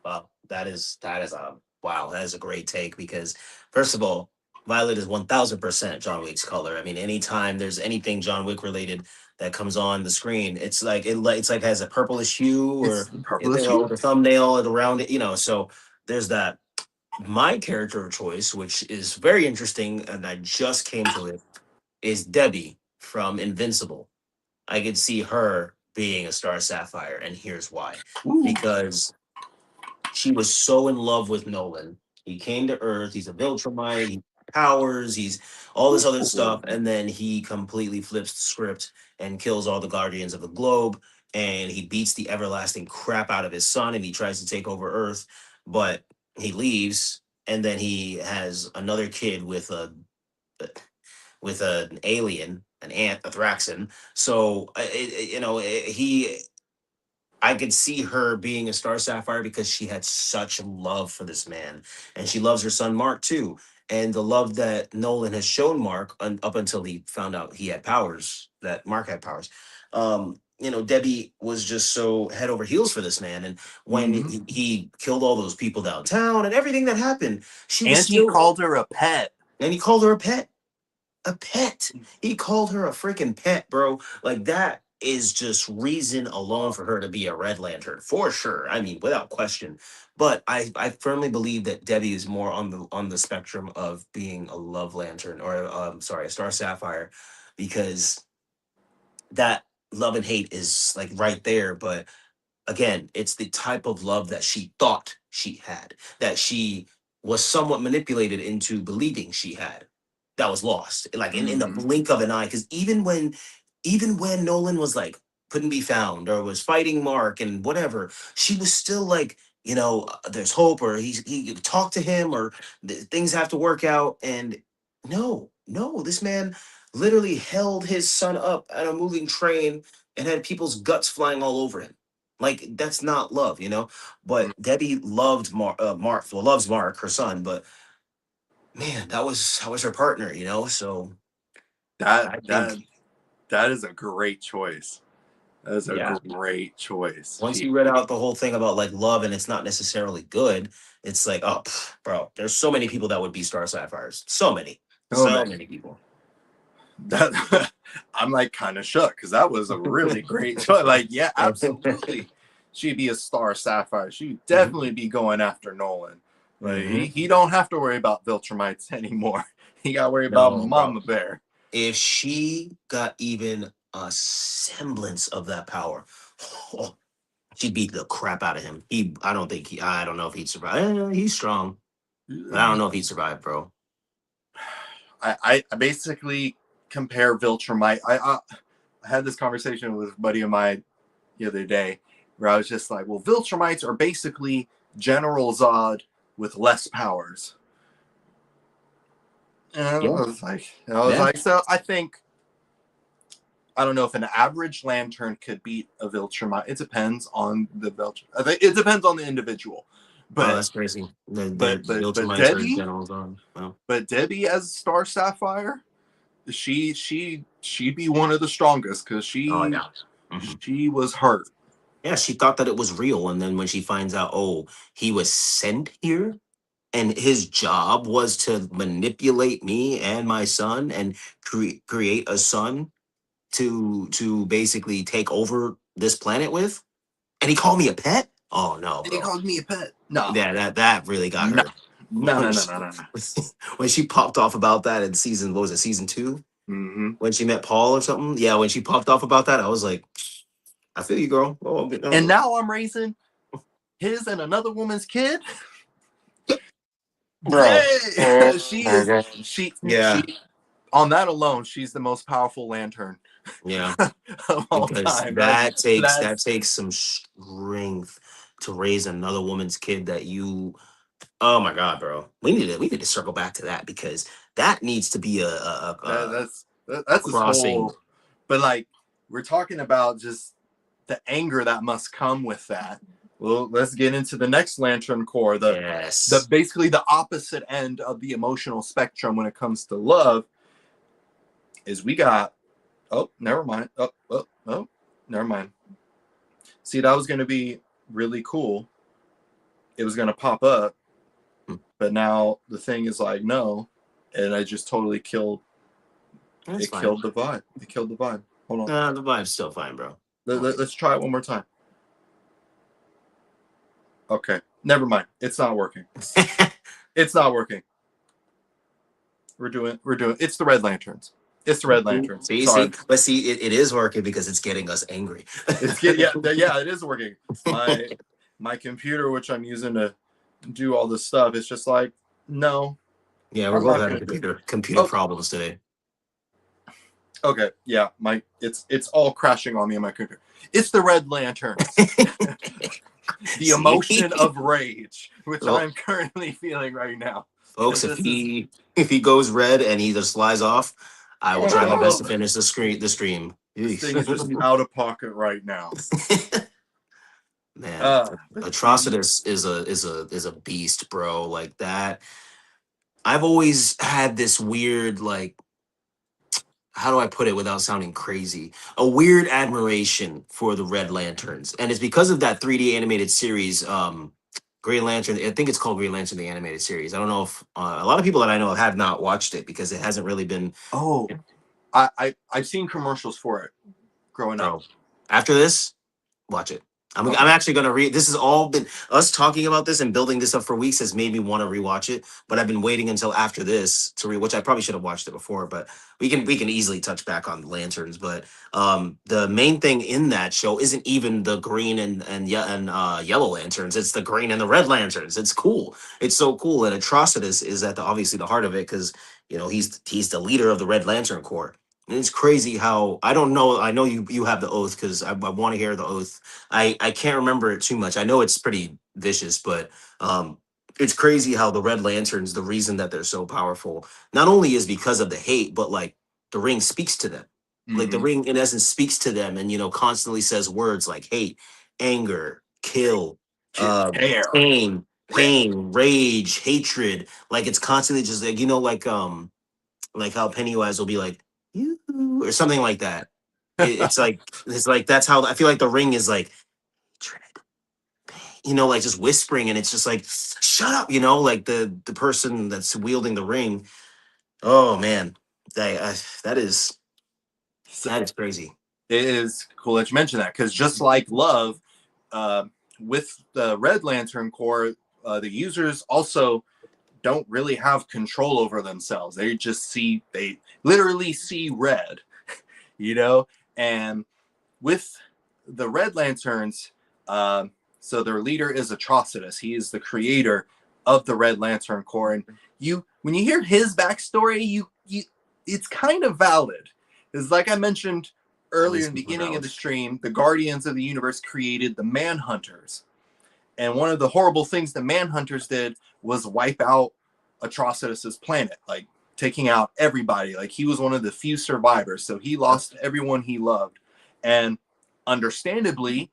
S2: Wow. That is a wow. That is a great take because first of all, Violet is 1000% John Wick's color. I mean, anytime there's anything John Wick related that comes on the screen, it's like has a purplish hue
S1: It's
S2: or
S1: purple issue.
S2: with a thumbnail around it. So there's that. My character of choice, which is very interesting, and I just came to it, is Debbie from Invincible. I could see her being a Star Sapphire, and here's why.
S1: Ooh.
S2: Because she was so in love with Nolan. He came to Earth. He's a Viltrumite. He powers. He's all this other
S1: Ooh.
S2: stuff, and then he completely flips the script and kills all the Guardians of the Globe. And he beats the everlasting crap out of his son, and he tries to take over Earth, but he leaves, and then he has another kid with an alien, an ant, a Thraxan. So he I could see her being a Star Sapphire because she had such love for this man, and she loves her son Mark too. And the love that Nolan has shown Mark up until he found out he had powers, that Mark had powers. Debbie was just so head over heels for this man, and when
S1: Mm-hmm.
S2: he killed all those people downtown and everything that happened, she was
S1: And he
S2: still,
S1: called her a pet.
S2: and he called her a pet. A pet. He called her a freaking pet, bro. Like that is just reason alone for her to be a Red Lantern for sure. I mean, without question. But I firmly believe that Debbie is more on the spectrum of being a Love Lantern or sorry, a Star Sapphire, because that love and hate is like right there. But again, it's the type of love that she thought she had, that she was somewhat manipulated into believing she had, that was lost, like in the
S1: Mm-hmm.
S2: blink of an eye. Because even when Nolan was like couldn't be found or was fighting Mark and whatever, she was still like, there's hope, or he talked to him, or things have to work out. And no, this man. literally held his son up at a moving train and had people's guts flying all over him. Like that's not love, you know.
S1: Mm.
S2: But Debbie loved Mark, well, loves Mark, her son. But man, that was her partner, you know. So
S1: That
S2: I
S1: that
S2: think,
S1: that is a great choice. That is a
S2: yeah.
S1: great choice.
S2: Once you read out the whole thing about like love and it's not necessarily good, it's like, oh, bro, there's so many people that would be star sapphires.
S1: Oh
S2: So
S1: man,
S2: many people.
S1: that I'm like kind of shook because that was a really great choice. Like, yeah, absolutely, she'd be a star sapphire. She'd definitely be going after Nolan. Like
S2: Hmm.
S1: he don't have to worry about Viltrumites anymore. He got to worry about
S2: No, bro.
S1: Mama Bear.
S2: If she got even a semblance of that power, she'd beat the crap out of him. I don't know if he'd survive. He's strong, but I don't know if he'd survive, bro.
S1: I basically compare Viltrumite. I had this conversation with a buddy of mine the other day where I was just like, well, Viltrumites are basically General Zod with less powers. And
S2: Yeah,
S1: I was
S2: yeah.
S1: like, so I think I don't know if an average lantern could beat a Viltrumite. It depends on the Viltrumite. I think it depends on the individual.
S2: Oh,
S1: But
S2: that's crazy. The
S1: but but but
S2: Viltrumites are
S1: Debbie,
S2: generals on. Well,
S1: but Debbie as Star Sapphire, she'd be one of the strongest because
S2: oh
S1: she
S2: yeah. Mhm.
S1: she was hurt.
S2: Yeah, she thought that it was real, and then when she finds out, oh, he was sent here, and his job was to manipulate me and my son and create a son to basically take over this planet with, and he called me a pet. Oh no,
S1: And he
S2: bro.
S1: called me a pet. No,
S2: Yeah, that really got
S1: no,
S2: her.
S1: no,
S2: When
S1: no, no,
S2: she,
S1: no, no, no.
S2: when she popped off about that in season, what was it, season two?
S1: Mm-hmm.
S2: When she met Paul or something? Yeah, when she popped off about that, I was like, I feel you, girl. Oh,
S1: And now I'm raising his and another woman's kid.
S2: bro.
S1: Dang,
S2: Oh
S1: she
S2: my
S1: is
S2: god.
S1: she
S2: Yeah,
S1: on that alone, she's the most powerful lantern
S2: yeah.
S1: of all
S2: Because
S1: time.
S2: that
S1: That's
S2: takes some strength to raise another woman's kid that you. Oh my god, bro. We need to circle back to that because that needs to be
S1: that,
S2: a,
S1: that's
S2: a
S1: that's his
S2: crossing.
S1: whole. But like we're talking about just the anger that must come with that. Well, let's get into the next Lantern Core, the
S2: Yes.
S1: basically the opposite end of the emotional spectrum when it comes to love is we got oh never mind oh never mind. See, that was going to be really cool. It was going to pop up,
S2: Hmm,
S1: but now the thing is like no, and I just totally killed
S2: that's
S1: it.
S2: fine.
S1: Killed the vibe. It killed the vibe. Hold on.
S2: The vibe's still fine, bro.
S1: Let's try it one more time. Okay, never mind. It's not working. It's not working. We're doing. It's the Red Lanterns. It's the Red Lanterns.
S2: See,
S1: Sorry.
S2: but see, it is working because it's getting us angry.
S1: It's get yeah. It is working. My computer, which I'm using to do all this stuff, it's just like no,
S2: Yeah, we're
S1: I'm
S2: both
S1: not
S2: having
S1: gonna do it.
S2: computer
S1: Oh,
S2: problems today.
S1: okay. Yeah, my it's all crashing on me in my computer. It's the Red Lanterns. The
S2: See,
S1: emotion of rage, which
S2: well,
S1: I'm currently feeling right now,
S2: folks,
S1: because this is
S2: if he goes red and he just flies off, I will try my best to
S1: oh,
S2: finish the stream.
S1: this
S2: Jeez.
S1: thing is just out of pocket right now.
S2: Man,
S1: But the
S2: Atrocitus is a beast, bro. Like that. I've always had this weird, like, how do I put it without sounding crazy? A weird admiration for the Red Lanterns, and it's because of that 3D animated series, Green Lantern. I think it's called Green Lantern the animated series. I don't know if a lot of people that I know have not watched it because it hasn't really been.
S1: oh, I've seen commercials for it growing up.
S2: Bro, after this, watch it. I'm
S1: Okay.
S2: actually gonna read. This has all been us talking about this and building this up for weeks has made me want to rewatch it. But I've been waiting until after this to which I probably should have watched it before. But we can easily touch back on lanterns. But the main thing in that show isn't even the green and yellow lanterns. It's the green and the red lanterns. It's cool. It's so cool. And Atrocitus is at the obviously the heart of it because he's the leader of the Red Lantern Corps. And it's crazy how I don't know. I know you have the oath because I want to hear the oath. I can't remember it too much. I know it's pretty vicious, but um, it's crazy how the Red Lanterns, the reason that they're so powerful, not only is because of the hate, but like the ring speaks to them. Like the
S1: Hmm.
S2: ring, in essence, speaks to them, and constantly says words like hate, anger, kill, uh,
S1: Care.
S2: pain, rage, hatred. Like it's constantly just like like how Pennywise will be like you or something like that. It's like that's how I feel like the ring is like hatred, like just whispering, and it's just like shut up, like the person that's wielding the ring. Oh man, that is
S1: So
S2: that is crazy.
S1: it is cool that you mentioned that because just like love, uh, with the Red Lantern Corps, the users also don't really have control over themselves. They literally see red, you know? And with the Red Lanterns, uh, so their leader is Atrocitus. He is the creator of the Red Lantern Corps. And when you hear his backstory, it's kind of valid. It's like I mentioned
S2: That
S1: earlier
S2: is
S1: in the
S2: super
S1: beginning of
S2: valid.
S1: the stream, the Guardians of the Universe created the Manhunters. And one of the horrible things the Manhunters did was wipe out Atrocitus's planet, like taking out everybody. Like he was one of the few survivors, so he lost everyone he loved. And understandably,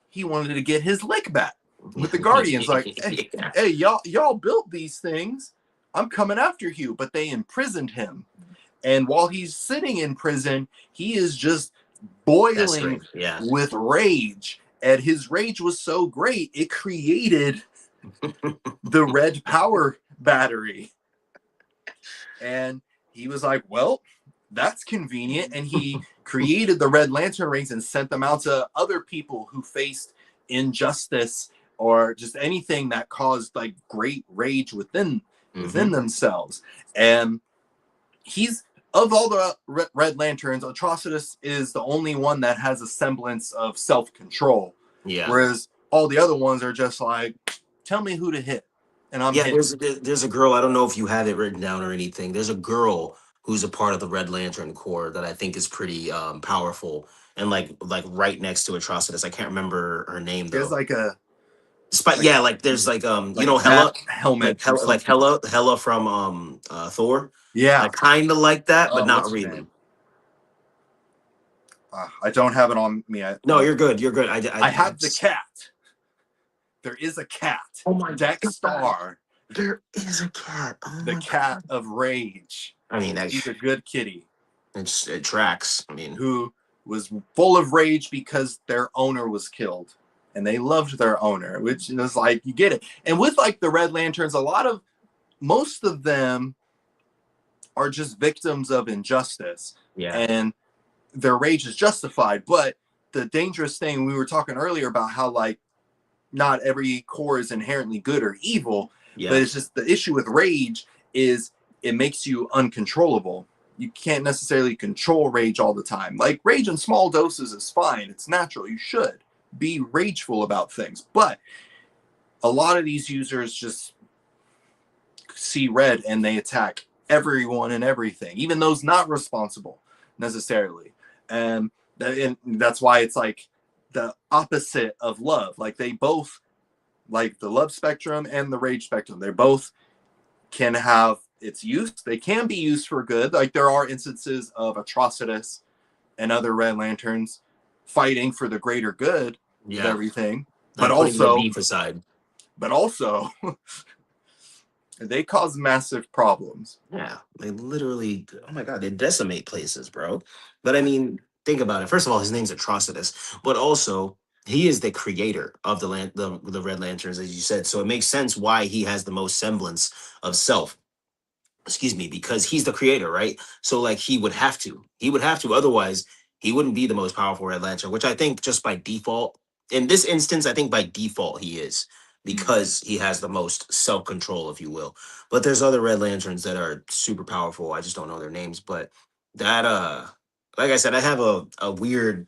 S1: he wanted to get his lick back with the Guardians. Like, hey,
S2: Yeah.
S1: hey, y'all built these things. I'm coming after you. But they imprisoned him. And while he's sitting in prison, he is just boiling
S2: Festering. Yeah.
S1: with rage. And his rage was so great, it created the red power battery. And he was like, well, that's convenient. And he created the Red Lantern rings and sent them out to other people who faced injustice or just anything that caused like great rage within
S2: Hmm.
S1: themselves. And he's of all the Red Lanterns, Atrocitus is the only one that has a semblance of self-control,
S2: Yeah.
S1: whereas all the other ones are just like, tell me who to hit, and I'm
S2: Yeah,
S1: hitting.
S2: there's a girl. I don't know if you have it written down or anything. There's a girl who's a part of the Red Lantern Corps that I think is pretty powerful, and like right next to Atrocitus. I can't remember her name
S1: He has
S2: though. Despite
S1: like
S2: yeah, like there's
S1: like a
S2: Hela,
S1: bat helmet
S2: like
S1: from something.
S2: Hela from Thor.
S1: Yeah.
S2: Like kind of like that, but not
S1: What's her name?
S2: really.
S1: I don't have it on me.
S2: No, you're good. You're good.
S1: I have the cat. There is a cat.
S2: oh my god,
S1: Dexstar,
S2: there is a cat. Oh
S1: the
S2: my
S1: cat
S2: god.
S1: of rage.
S2: I mean,
S1: She's a good kitty
S2: it tracks. I mean,
S1: who was full of rage because their owner was killed. And they loved their owner, which is like, you get it. And with like the Red Lanterns, most of them are just victims of injustice.
S2: yeah,
S1: And their rage is justified. But the dangerous thing we were talking earlier about how like not every core is inherently good or evil, but
S2: yeah,
S1: it's just the issue with rage is it makes you uncontrollable. You can't necessarily control rage all the time. Like rage in small doses is fine. It's natural. You should be rageful about things. But a lot of these users just see red and they attack everyone and everything, even those not responsible necessarily. And that's why it's like the opposite of love. Like they both, like the love spectrum and the rage spectrum, they both can have its use. They can be used for good. Like there are instances of Atrocitus and other Red Lanterns fighting for the greater good of
S2: yeah.
S1: everything. But
S2: Like putting the
S1: also,
S2: beef aside.
S1: but also, they cause massive problems.
S2: Yeah, they literally, oh my God, they decimate places, bro. But I mean, think about it. First of all, his name's Atrocitus, but also he is the creator of the Red Lanterns, as you said. So it makes sense why he has the most semblance of self. Excuse me, because he's the creator, right? So like he would have to, otherwise he wouldn't be the most powerful Red Lantern, which I think just by default, in this instance, I think by default he is because he has the most self control, if you will. But there's other Red Lanterns that are super powerful. I just don't know their names, but that like I said, I have a weird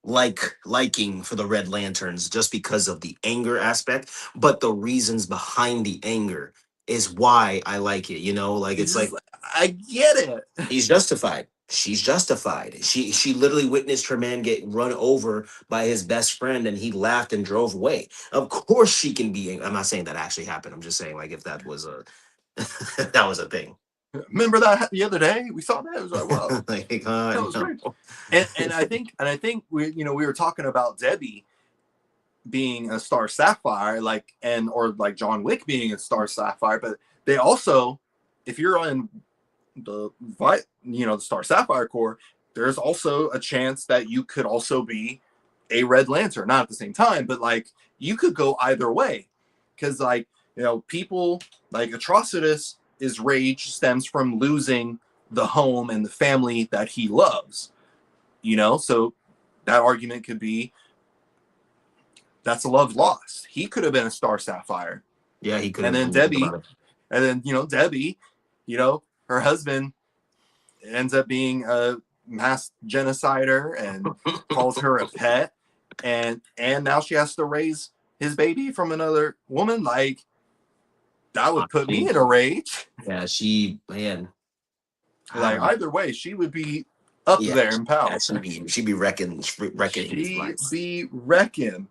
S2: liking for the Red Lanterns just because of the anger aspect, but the reasons behind the anger is why I like it. Like
S1: It's
S2: it's
S1: just,
S2: like
S1: I get it.
S2: he's justified. She's justified. She literally witnessed her man get run over by his best friend, and he laughed and drove away. Of course, she can be. I'm not saying that actually happened. I'm just saying like if that was a that was a thing.
S1: Remember that the other day? We saw that. It was like, whoa,
S2: Like,
S1: that was
S2: no.
S1: great. And I think we were talking about Debbie being a star sapphire, like, and or like John Wick being a star sapphire, but they also, if you're on the star sapphire core, there's also a chance that you could also be a red lantern, not at the same time, but like you could go either way, because like people like Atrocitus, his rage stems from losing the home and the family that he loves, so that argument could be that's a love lost. He could have been a star sapphire.
S2: Yeah, he could
S1: And
S2: have
S1: then
S2: when you think
S1: Debbie,
S2: about it.
S1: and then Debbie, her husband ends up being a mass genocider and calls her a pet, and now she has to raise his baby from another woman. Like, that would put me
S2: She,
S1: in a rage.
S2: yeah, she, man, I
S1: Like,
S2: don't know.
S1: either way, she would be up
S2: Yeah,
S1: there in
S2: yeah,
S1: power.
S2: she'd be wrecking his
S1: She
S2: life.
S1: be wrecking.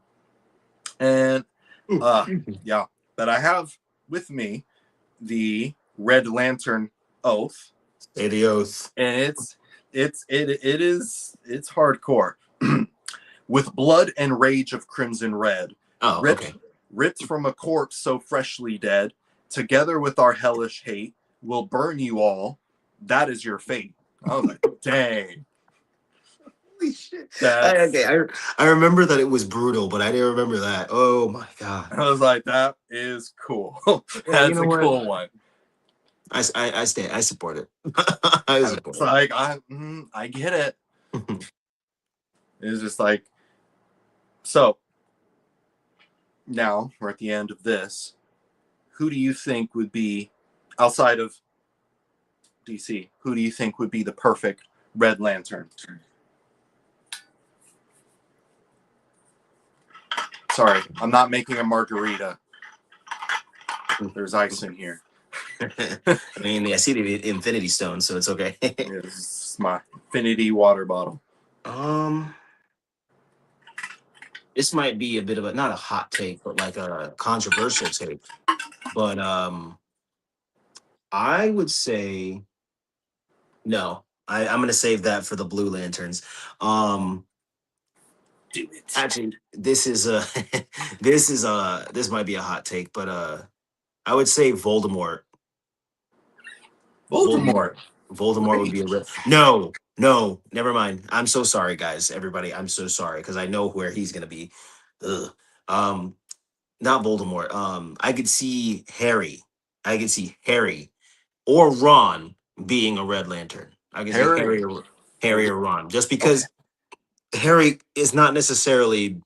S1: And yeah, but I have with me the Red Lantern Oath,
S2: Say the oath.
S1: and it's hardcore. With blood and rage of crimson red,
S2: Oh,
S1: ripped
S2: okay.
S1: ripped from a corpse so freshly dead, together with our hellish hate, we'll burn you all. That is your fate. I was like, dang,
S2: Holy shit.
S1: that's.
S2: Okay, I remember that it was brutal, but I didn't remember that. Oh my god.
S1: I was like, that is cool.
S2: Yeah, you
S1: That's
S2: know
S1: a
S2: what?
S1: cool one.
S2: I stay. I support it. I
S1: And it's
S2: support
S1: like I get it.
S2: it.
S1: It's just like, so. Now we're at the end of this. Who do you think would be, outside of DC? Who do you think would be the perfect Red Lantern? Sorry, I'm not making a margarita. There's ice in here.
S2: I mean, I see the Infinity Stone, so it's okay.
S1: This is my infinity water bottle.
S2: um, this might be a bit of a not a hot take, but like a controversial take. But I would say no. I'm gonna save that for the Blue Lanterns. Um,
S1: Do it.
S2: actually, this is a this might be a hot take, but I would say Voldemort. Voldemort.
S1: Voldemort.
S2: Voldemort would
S1: Wait.
S2: be a real. No, no, never mind. I'm so sorry, guys. Everybody, I'm so sorry because I know where he's gonna be. Ugh. Um, not Voldemort. I could see Harry. I could see Harry or Ron being a Red Lantern. I could see
S1: Harry.
S2: Harry or Ron, just
S1: Okay.
S2: because Harry is not necessarily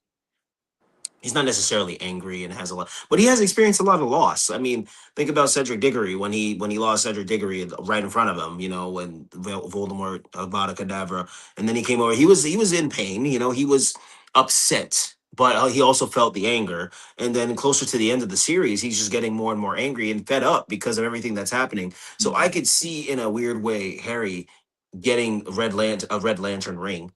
S2: he's not necessarily angry and has a lot, but he has experienced a lot of loss. I mean, think about Cedric Diggory when he lost Cedric Diggory right in front of him. When Voldemort Avada Kedavra, and then he came over. He was in pain. He was upset, but he also felt the anger. And then closer to the end of the series, he's just getting more and more angry and fed up because of everything that's happening. So I could see in a weird way Harry getting a Red Lantern ring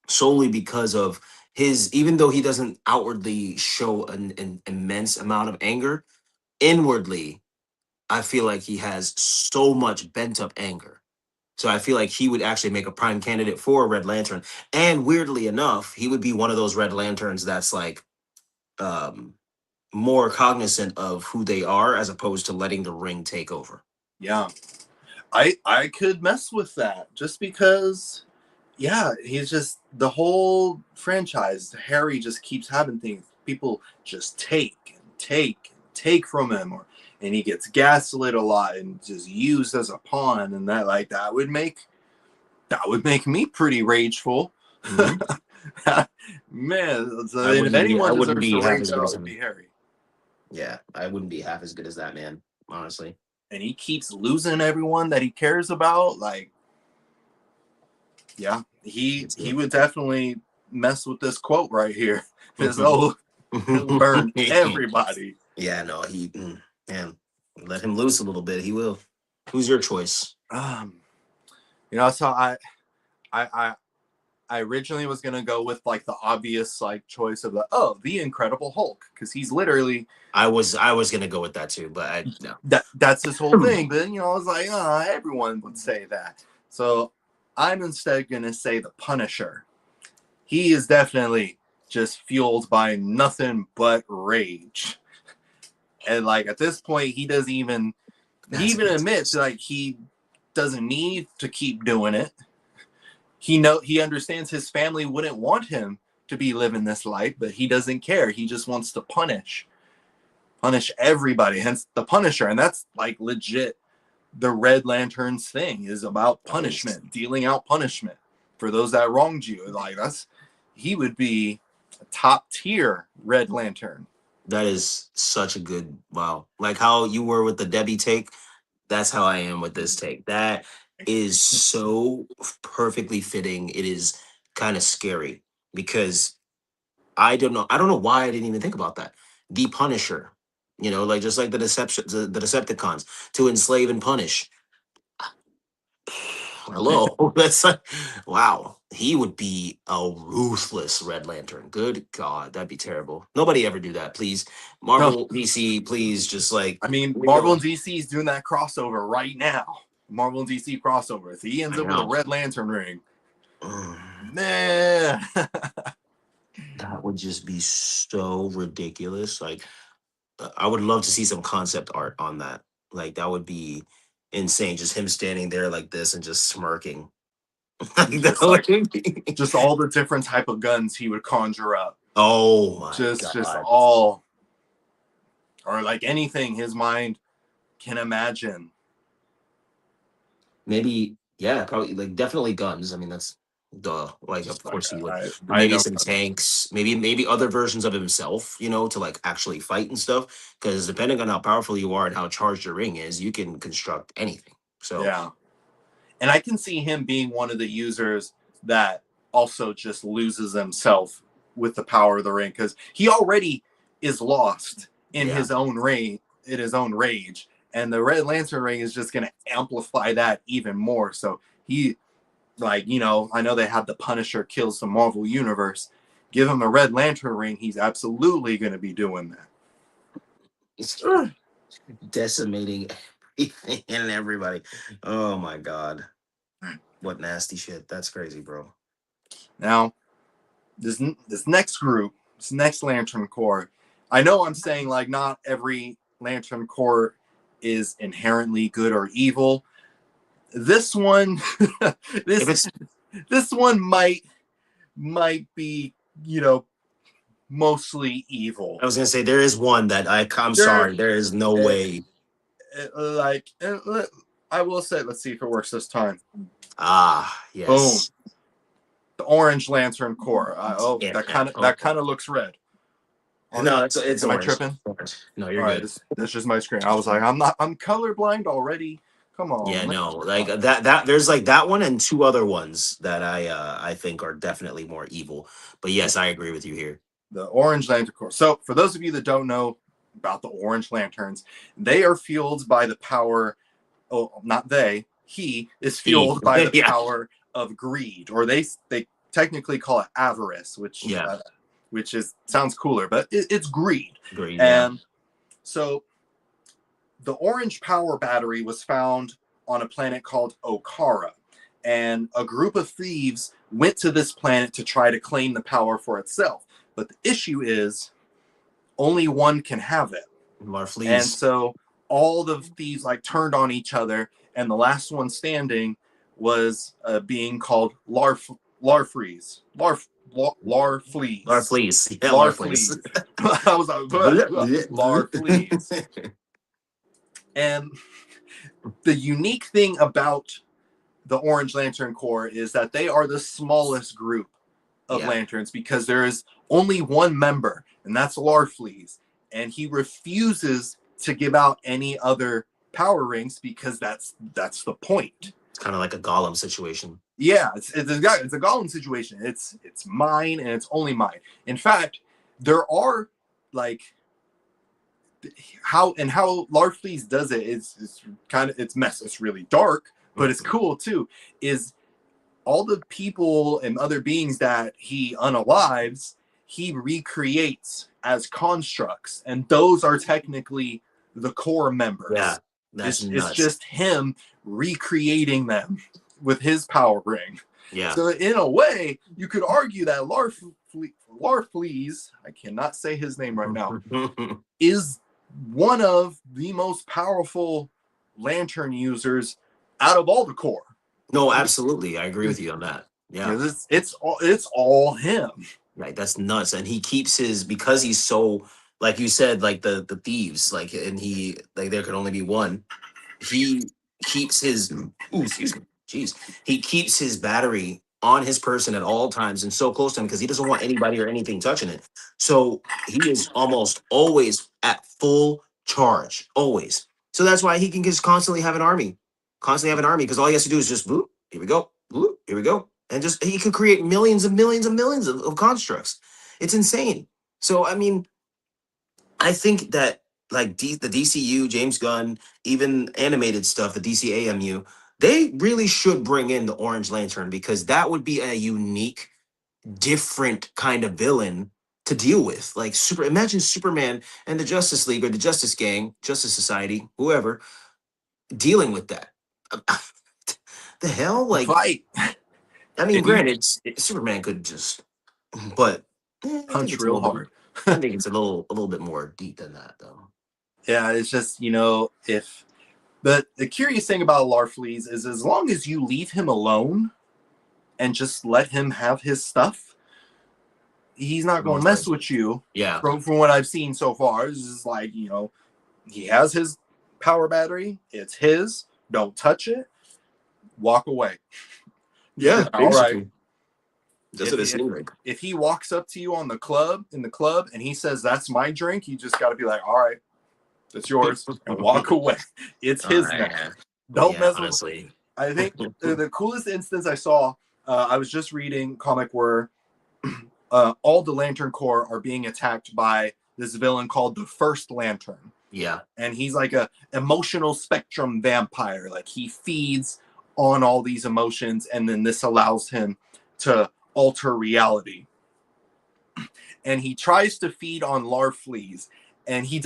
S2: solely because of his, even though he doesn't outwardly show an immense amount of anger, inwardly I feel like he has so much bent up anger. So I feel like he would actually make a prime candidate for a Red Lantern. And weirdly enough, he would be one of those Red Lanterns that's like um more cognizant of who they are as opposed to letting the ring take over.
S1: Yeah. I could mess with that just because, yeah, he's just the whole franchise. Harry just keeps having things. People just take and take and take from him, and he gets gaslit a lot and just used as a pawn, and that would make me pretty rageful.
S2: Mhm.
S1: Man, so,
S2: I
S1: and if
S2: wouldn't be I
S1: anyone
S2: wouldn't
S1: deserves to
S2: be half
S1: rage
S2: as good
S1: out,
S2: as
S1: it'd be
S2: him.
S1: Harry.
S2: Yeah, I wouldn't be half as good as that man, honestly.
S1: And he keeps losing everyone that he cares about. Like, yeah, he
S2: It's
S1: he
S2: good.
S1: would definitely mess with this quote right here. This oh, he'll burn everybody.
S2: Yeah, no, man, let him loose a little bit. He will. Who's your choice?
S1: Um, so I I originally was gonna go with like the obvious like choice of the Incredible Hulk, because he's literally
S2: I was gonna go with that too, but I no.
S1: that's his whole thing. But I was like, oh, everyone would say that. So I'm instead gonna say the Punisher. He is definitely just fueled by nothing but rage. And like at this point, he
S2: That's
S1: even admits like he doesn't need to keep doing it. He understands his family wouldn't want him to be living this life, but he doesn't care. He just wants to punish everybody. Hence the Punisher, and that's like legit. The Red Lantern's thing is about punishment, dealing out punishment for those that wronged you. Like he would be a top tier Red Lantern.
S2: that is such a good wow. Like how you were with the Debbie take, that's how I am with this take. That is so perfectly fitting. It is kind of scary because I don't know why I didn't even think about that. The Punisher, like just like the Decepticons to enslave and punish. Hello, that's like, wow. He would be a ruthless Red Lantern. Good God, that'd be terrible. Nobody ever do that, please.
S1: No,
S2: Marvel, DC, please, just like
S1: I mean
S2: we
S1: Marvel
S2: don't.
S1: and DC is doing that crossover right now. Marvel and DC crossover. If he ends
S2: I
S1: up with a
S2: know.
S1: Red Lantern ring,
S2: Mm,
S1: nah.
S2: that would just be so ridiculous. Like, I would love to see some concept art on that. Like, that would be insane. Just him standing there like this and just smirking. Like, that
S1: just like
S2: would be.
S1: just all the different type of guns he would conjure up.
S2: Oh my
S1: Just
S2: God.
S1: all, or like anything his mind can imagine.
S2: Maybe, yeah, probably like definitely guns. I mean, that's duh. Like, of
S1: Just like
S2: course he would. But
S1: I
S2: maybe
S1: know.
S2: some tanks, maybe other versions of himself, to like actually fight and stuff. Because depending on how powerful you are and how charged your ring is, you can construct anything. So
S1: Yeah. And I can see him being one of the users that also just loses himself with the power of the ring, because he already is lost
S2: yeah,
S1: in his own rage. And the Red Lantern ring is just gonna amplify that even more. So he I know they had the Punisher kills the Marvel universe. Give him a Red Lantern ring, he's absolutely gonna be doing
S2: it's
S1: that.
S2: decimating everything and everybody. Oh my God, what nasty shit. That's crazy, bro.
S1: Now, this next group, this next Lantern Corps, I know I'm saying like not every Lantern Corps is inherently good or evil. This one,
S2: If
S1: this
S2: it's,
S1: this one might be mostly evil.
S2: I was gonna say there is one that I'm
S1: There,
S2: sorry, there is no
S1: uh,
S2: way.
S1: like I will say, let's see if it works this time.
S2: Ah,
S1: Boom,
S2: yes.
S1: the Orange Lantern Corps.
S2: Yeah.
S1: That kind of looks red.
S2: No, it's
S1: Am I
S2: orange.
S1: tripping?
S2: Orange. No,
S1: All
S2: you're
S1: right,
S2: good.
S1: that's just my screen. I was like, I'm colorblind already. Come
S2: Yeah,
S1: on.
S2: no, like that there's like that one and two other ones that I think are definitely more evil. But yes, I agree with you here.
S1: The Orange Lantern Corps. So, for those of you that don't know about the Orange Lanterns, they are fueled by the power. Oh, not they. He is fueled by the
S2: Yeah.
S1: power of greed, or they technically call it avarice,
S2: Yeah.
S1: which is sounds cooler, but it's greed.
S2: Agreed, yeah.
S1: And so the orange power battery was found on a planet called Okara. And a group of thieves went to this planet to try to claim the power for itself. But the issue is only one can have it.
S2: More
S1: And
S2: fleas.
S1: so all the thieves like turned on each other, and the last one standing was being called Larfleas.
S2: More
S1: Larfleas.
S2: fleas. Yeah, more fleas.
S1: Larfleas. I was like, Larfleas. And the unique thing about the Orange Lantern Corps is that they are the smallest group of
S2: Yeah.
S1: lanterns, because there is only one member, and that's Larfleas. And he refuses to give out any other power rings, because that's the point.
S2: It's kind of like a golem situation.
S1: Yeah, it's a Gollum situation. It's mine, and it's only mine. In fact, there are like how Larfleeze does it is it's kind of it's mess. It's really dark, but it's cool too. Is all the people and other beings that he unalives, he recreates as constructs, and those are technically the core
S2: Yeah,
S1: members.
S2: that's
S1: It's
S2: nuts.
S1: just him recreating them with his power ring.
S2: Yeah.
S1: So in a way, you could argue that Larfleeze, I cannot say his name right now, is one of the most powerful lantern users out of all the core.
S2: No, absolutely. I agree with you on that. Yeah.
S1: It's all him.
S2: Right. That's nuts. And he keeps his, because he's so, like you said, like the thieves, like, and he, like, there could only be one. He keeps his, ooh, excuse me, jeez, he keeps his battery on his person at all times and so close to him because he doesn't want anybody or anything touching it. So he is almost always at full charge, always. So that's why he can just constantly have an army, because all he has to do is just boop, here we go, boop, here we go, and just he could create millions and millions and millions of constructs. It's insane. So I mean, I think that like the DCU, James Gunn, even animated stuff, the DCAMU, they really should bring in the Orange Lantern, because that would be a unique, different kind of villain to deal with. Like imagine Superman and the Justice League or the Justice Gang, Justice Society, whoever, dealing with that. The hell?
S1: The
S2: Like,
S1: fight.
S2: I mean,
S1: And you
S2: granted, Superman could just, but I think
S1: punch
S2: it's a
S1: real
S2: little bit.
S1: hard.
S2: I think it's a little bit more deep than that, though.
S1: Yeah, it's just, if the curious thing about Larfleeze is as long as you leave him alone and just let him have his stuff, he's not
S2: No
S1: going to
S2: one's
S1: mess
S2: place.
S1: with you.
S2: Yeah.
S1: From what I've seen so far, it's just like, he has his power battery. It's his. Don't touch it. Walk away.
S2: Yeah,
S1: All right.
S2: basically. That's
S1: If
S2: what it
S1: he, if,
S2: seemed like.
S1: if he walks up to you in the club, and he says, "That's my drink," you just got to be like, "All right, it's yours," and walk away. It's his now.
S2: Yeah.
S1: Don't
S2: Yeah,
S1: mess with.
S2: honestly.
S1: I think the coolest instance I saw, I was just reading comic where all the Lantern Corps are being attacked by this villain called the First Lantern,
S2: Yeah.
S1: and he's like a emotional spectrum vampire. Like he feeds on all these emotions, and then this allows him to alter reality. And he tries to feed on Larfleeze, and he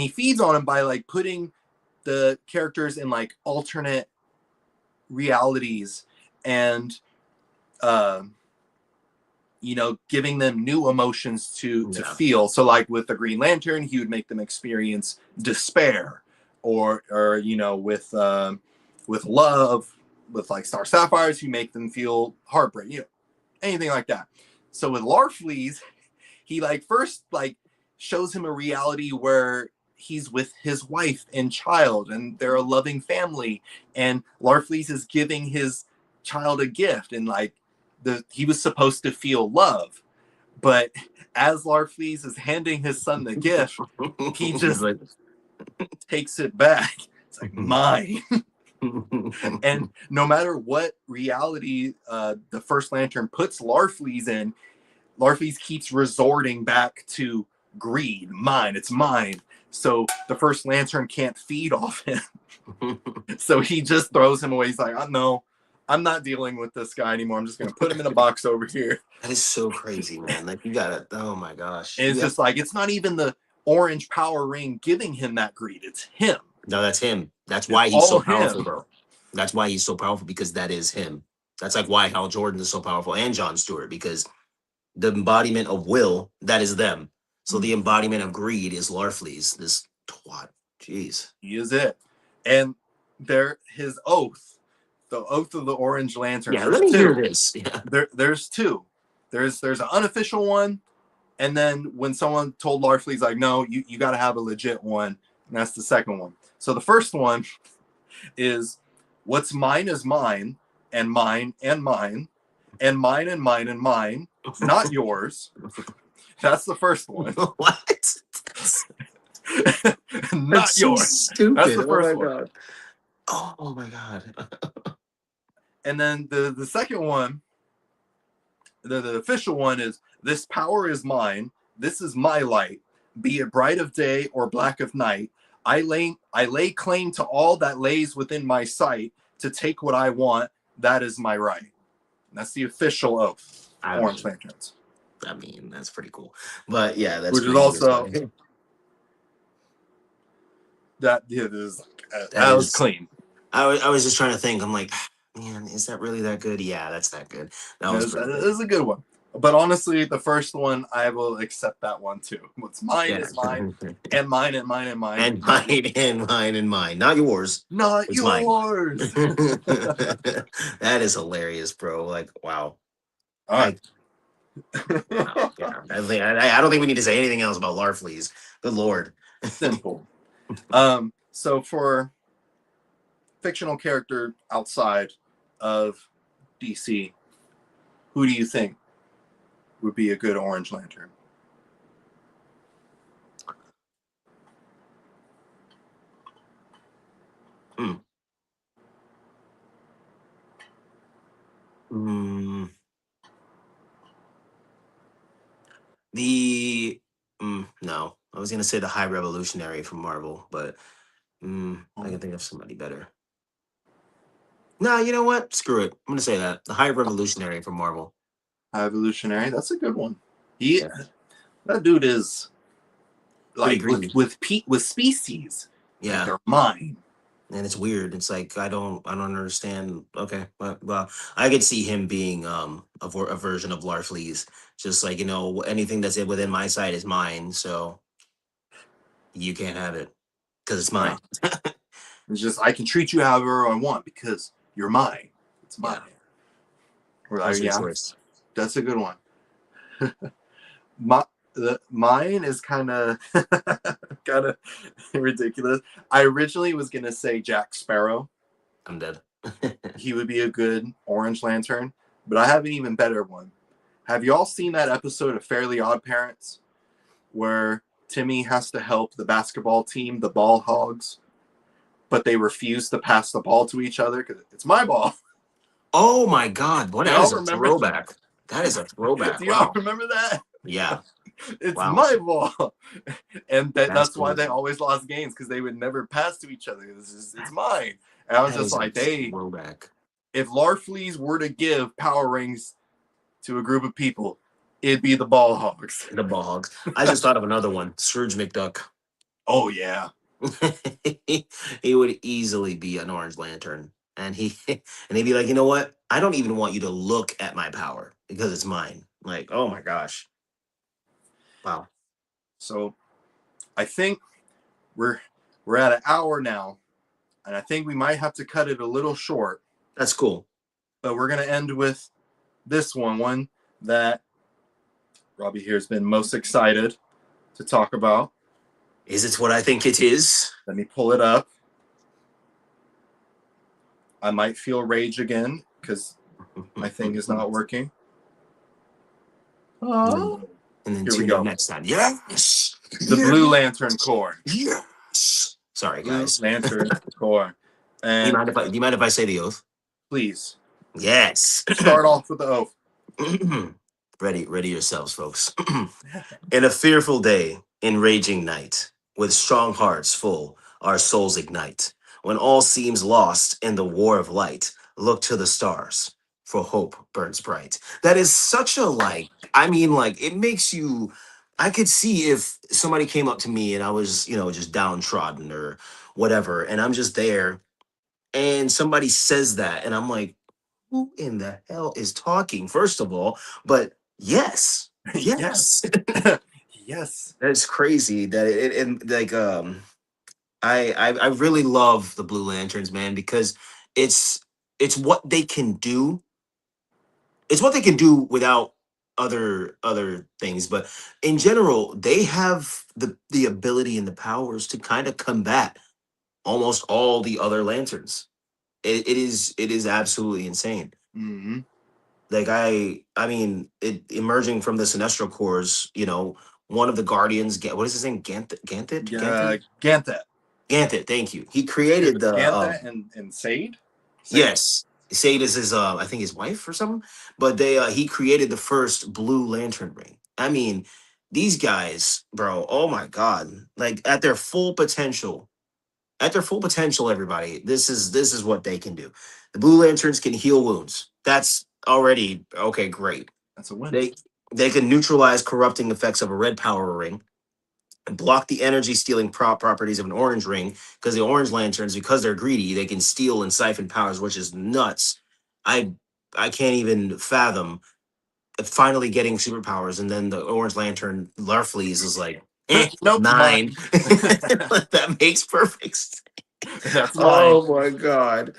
S1: feeds on him by like putting the characters in like alternate realities, and uh giving them new emotions to
S2: Yeah.
S1: feel. So like with the Green Lantern, he would make them experience despair, or with love, with like Star Sapphires, you make them feel heartbreak, anything like that. So with Larfleeze, he like first like shows him a reality where he's with his wife and child, and they're a loving family, and Larfleeze is giving his child a gift, and like he was supposed to feel love, but as Larfleeze is handing his son the gift, he
S2: He's
S1: just
S2: like,
S1: takes it back. It's like mine. And no matter what reality the First Lantern puts Larfleeze in, Larfleeze keeps resorting back to greed. Mine, it's mine. So the First Lantern can't feed off him. So he just throws him away. He's like, oh, no, I'm not dealing with this guy anymore. I'm just going to put him in a box over here.
S2: that is so crazy, man. Like, you gotta, oh my gosh.
S1: And it's just like, it's not even the orange power ring giving him that greed. It's him.
S2: No, that's him. That's
S1: It's
S2: why he's
S1: all
S2: so powerful,
S1: him.
S2: bro. That's why he's so powerful, because that is him. That's like why Hal Jordan is so powerful, and John Stewart, because the embodiment of will, that is them. So the embodiment of greed is Larfleeze, this twat. Jeez.
S1: He is it. And his oath, the oath of the Orange Lanterns.
S2: Yeah,
S1: There's
S2: let me hear
S1: two.
S2: this. Yeah.
S1: There's two. There's an unofficial one, and then when someone told Larfleeze like, no, you got to have a legit one, and that's the second one. So the first one is, what's mine is mine, and mine and mine, and mine and mine and mine, not yours. That's the first one.
S2: What?
S1: Not
S2: That's so
S1: yours.
S2: stupid.
S1: That's the
S2: Oh
S1: first
S2: my
S1: one.
S2: god. Oh my god.
S1: And then the second one, the official one is, this power is mine. This is my light. Be it bright of day or black of night. I lay claim to all that lays within my sight. To take what I want, that is my right. That's the official oath for
S2: I
S1: Orange
S2: mean,
S1: Lanterns,
S2: that's pretty cool. But yeah, that's
S1: which is
S2: pretty
S1: also
S2: interesting.
S1: that it is
S2: That
S1: that was
S2: is.
S1: clean.
S2: I was just trying to think. I'm like, man, is that really that good? Yeah, that's that good. That was pretty
S1: It
S2: good.
S1: is a good one. But honestly, the first one, I will accept that one too. What's mine
S2: Yeah.
S1: is mine, and mine and mine and mine.
S2: And
S1: Not yours.
S2: mine and mine and mine. Not yours.
S1: Not
S2: It's mine.
S1: yours.
S2: That is hilarious, bro. Like, wow.
S1: All
S2: I wow.
S1: right.
S2: Yeah. I don't think we need to say anything else about Larfleeze. Good lord.
S1: Simple. So for fictional character outside of DC, who do you think would be a good Orange Lantern?
S2: Mm. Mm, the no, I was gonna say the High Revolutionary from Marvel, but I can think of somebody better. No, you know what? Screw it. I'm gonna say that the High Revolutionary from Marvel.
S1: Evolutionary. That's a good one. He
S2: Yeah,
S1: that dude is
S2: pretty
S1: like
S2: green.
S1: with species, like
S2: Yeah,
S1: they're mine.
S2: and it's weird. It's like I don't understand. Okay, but well, I could see him being a version of Larfleeze. Just like anything that's within my sight is mine, so you can't have it because it's
S1: Yeah.
S2: mine.
S1: It's just I can treat you however I want because you're mine. It's mine.
S2: Yeah,
S1: Or
S2: what's your
S1: yeah,
S2: choice?
S1: that's a good one. Mine is kind of kind of ridiculous. I originally was gonna say Jack Sparrow.
S2: I'm dead.
S1: He would be a good Orange Lantern, but I have an even better one. Have you all seen that episode of Fairly Odd Parents where Timmy has to help the basketball team, the Ball Hogs, but they refuse to pass the ball to each other because it's my ball?
S2: Oh my God! What
S1: Do
S2: that
S1: y'all
S2: is a
S1: remember?
S2: throwback. That is a throwback.
S1: Do y'all
S2: Wow.
S1: remember that?
S2: Yeah.
S1: It's
S2: Wow.
S1: my ball, and
S2: That's
S1: that's why they
S2: crazy.
S1: always lost games because they would never pass to each other. It's mine, and I was
S2: That
S1: just
S2: is a
S1: like, they
S2: throwback.
S1: if Larfleeze were to give power rings to a group of people, it'd be the Ball Hogs.
S2: The Bogs. I just thought of another one. Scrooge McDuck.
S1: Oh yeah,
S2: He would easily be an Orange Lantern, and he'd be like, you know what? I don't even want you to look at my power because it's mine. Like, oh my gosh. Wow.
S1: so I think we're we're at an hour now, and I think we might have to cut it a little short.
S2: That's cool.
S1: But we're gonna end with this one that Robbie here has been most excited to talk about.
S2: Is it what I think it is?
S1: Let me pull it up. I might feel rage again because my thing is not working.
S2: And
S1: Oh,
S2: then
S1: here we
S2: tune in
S1: go.
S2: next time. Yes.
S1: The Blue Lantern Corps.
S2: Yes. Sorry,
S1: Blue
S2: guys.
S1: Lantern Corps.
S2: Do you
S1: And
S2: mind if I say the oath?
S1: please
S2: Yes.
S1: start off with the oath.
S2: Ready yourselves, folks. In a fearful day, in raging night, with strong hearts full, our souls ignite. When all seems lost in the war of light, look to the stars, for hope burns bright. That is such a I mean, it makes you. I could see if somebody came up to me and I was, just downtrodden or whatever, and I'm just there, and somebody says that, and I'm like, who in the hell is talking, first of all? But yes, yes.
S1: Yes. Yes.
S2: That's crazy that and like I really love the Blue Lanterns, man, because it's it's what they can do. It's what they can do without other things, but in general, they have the ability and the powers to kind of combat almost all the other lanterns. It is absolutely insane.
S1: Mm-hmm.
S2: Like I mean, emerging from the Sinestro Corps, one of the Guardians, what is his name? Ganthet.
S1: Ganthet.
S2: Ganthet, thank you. He
S1: It
S2: created
S1: was
S2: the
S1: Ganthet and Sade? Sade.
S2: yes, Sade is his I think his wife or something, but he created the first Blue Lantern ring. I mean, these guys, bro, oh my god, like at their full potential, everybody, this is what they can do. The Blue Lanterns can heal wounds. That's already okay. Great.
S1: That's a win.
S2: They they can neutralize corrupting effects of a red power ring and block the energy stealing properties of an orange ring because the orange lanterns, because they're greedy, they can steal and siphon powers, which is nuts. I I can't even fathom finally getting superpowers, and then the Orange Lantern Larfleeze is like,
S1: Nope,
S2: nine.
S1: mine.
S2: That makes perfect sense.
S1: That's mine.
S2: Oh my god.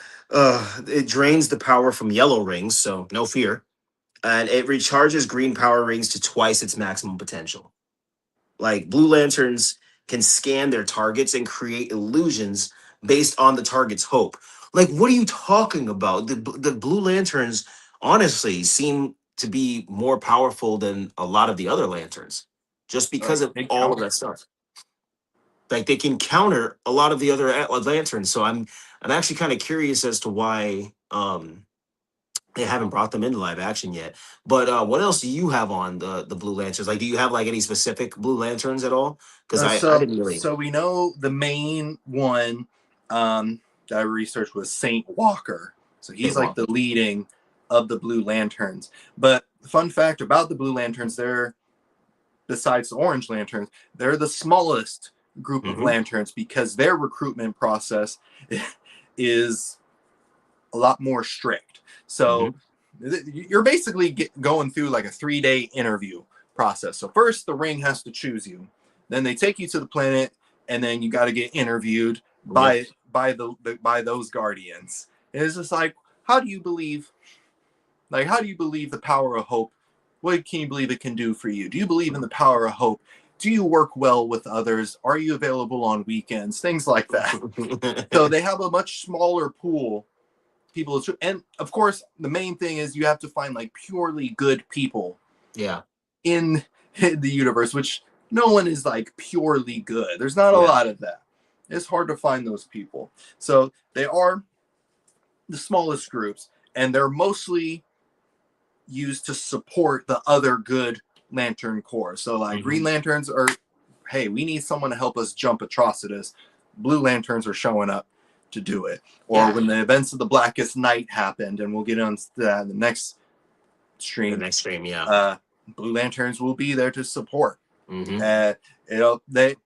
S2: It drains the power from yellow rings, so no fear. And it recharges green power rings to twice its maximum potential. Like blue lanterns can scan their targets and create illusions based on the target's hope. Like, what are you talking about? The blue lanterns honestly seem to be more powerful than a lot of the other lanterns, just because
S1: Like
S2: of
S1: big
S2: all of
S1: counter.
S2: that stuff. Like they can counter a lot of the other lanterns. So I'm actually kind of curious as to why they haven't brought them into live action yet. But what else do you have on the Blue Lanterns? Like, do you have like any specific Blue Lanterns at all? Because I
S1: So
S2: didn't really.
S1: so we know the main one that I researched was Saint Walker. So he's
S2: Saint
S1: like the
S2: Walker.
S1: leading of the Blue Lanterns. But fun fact about the Blue Lanterns, they're besides the Orange Lanterns, they're the smallest group of
S2: Mm-hmm.
S1: lanterns because their recruitment process is a lot more strict. So
S2: Mm-hmm.
S1: you're basically going through like a 3-day interview process. So first the ring has to choose you, then they take you to the planet, and then you got to get interviewed
S2: Yep.
S1: by those guardians. And it's just like, how do you believe? Like, how do you believe the power of hope? What can you believe it can do for you? Do you believe in the power of hope? Do you work well with others? Are you available on weekends? Things like that. So they have a much smaller pool people, and of course the main thing is you have to find like purely good people
S2: Yeah.
S1: in the universe, which no one is like purely good. There's not a
S2: Yeah.
S1: lot of that. It's hard to find those people. So they are the smallest groups, and they're mostly used to support the other good lantern corps. So like
S2: Mm-hmm.
S1: green lanterns are, hey, we need someone to help us jump atrocitus. Blue lanterns are showing up to do it. Or
S2: Yeah.
S1: when the events of the Blackest Night happened, and we'll get on that in the next
S2: The
S1: stream,
S2: next stream. Yeah.
S1: uh, Blue Lanterns will be there to support.
S2: Mm-hmm.
S1: Uh, you know, they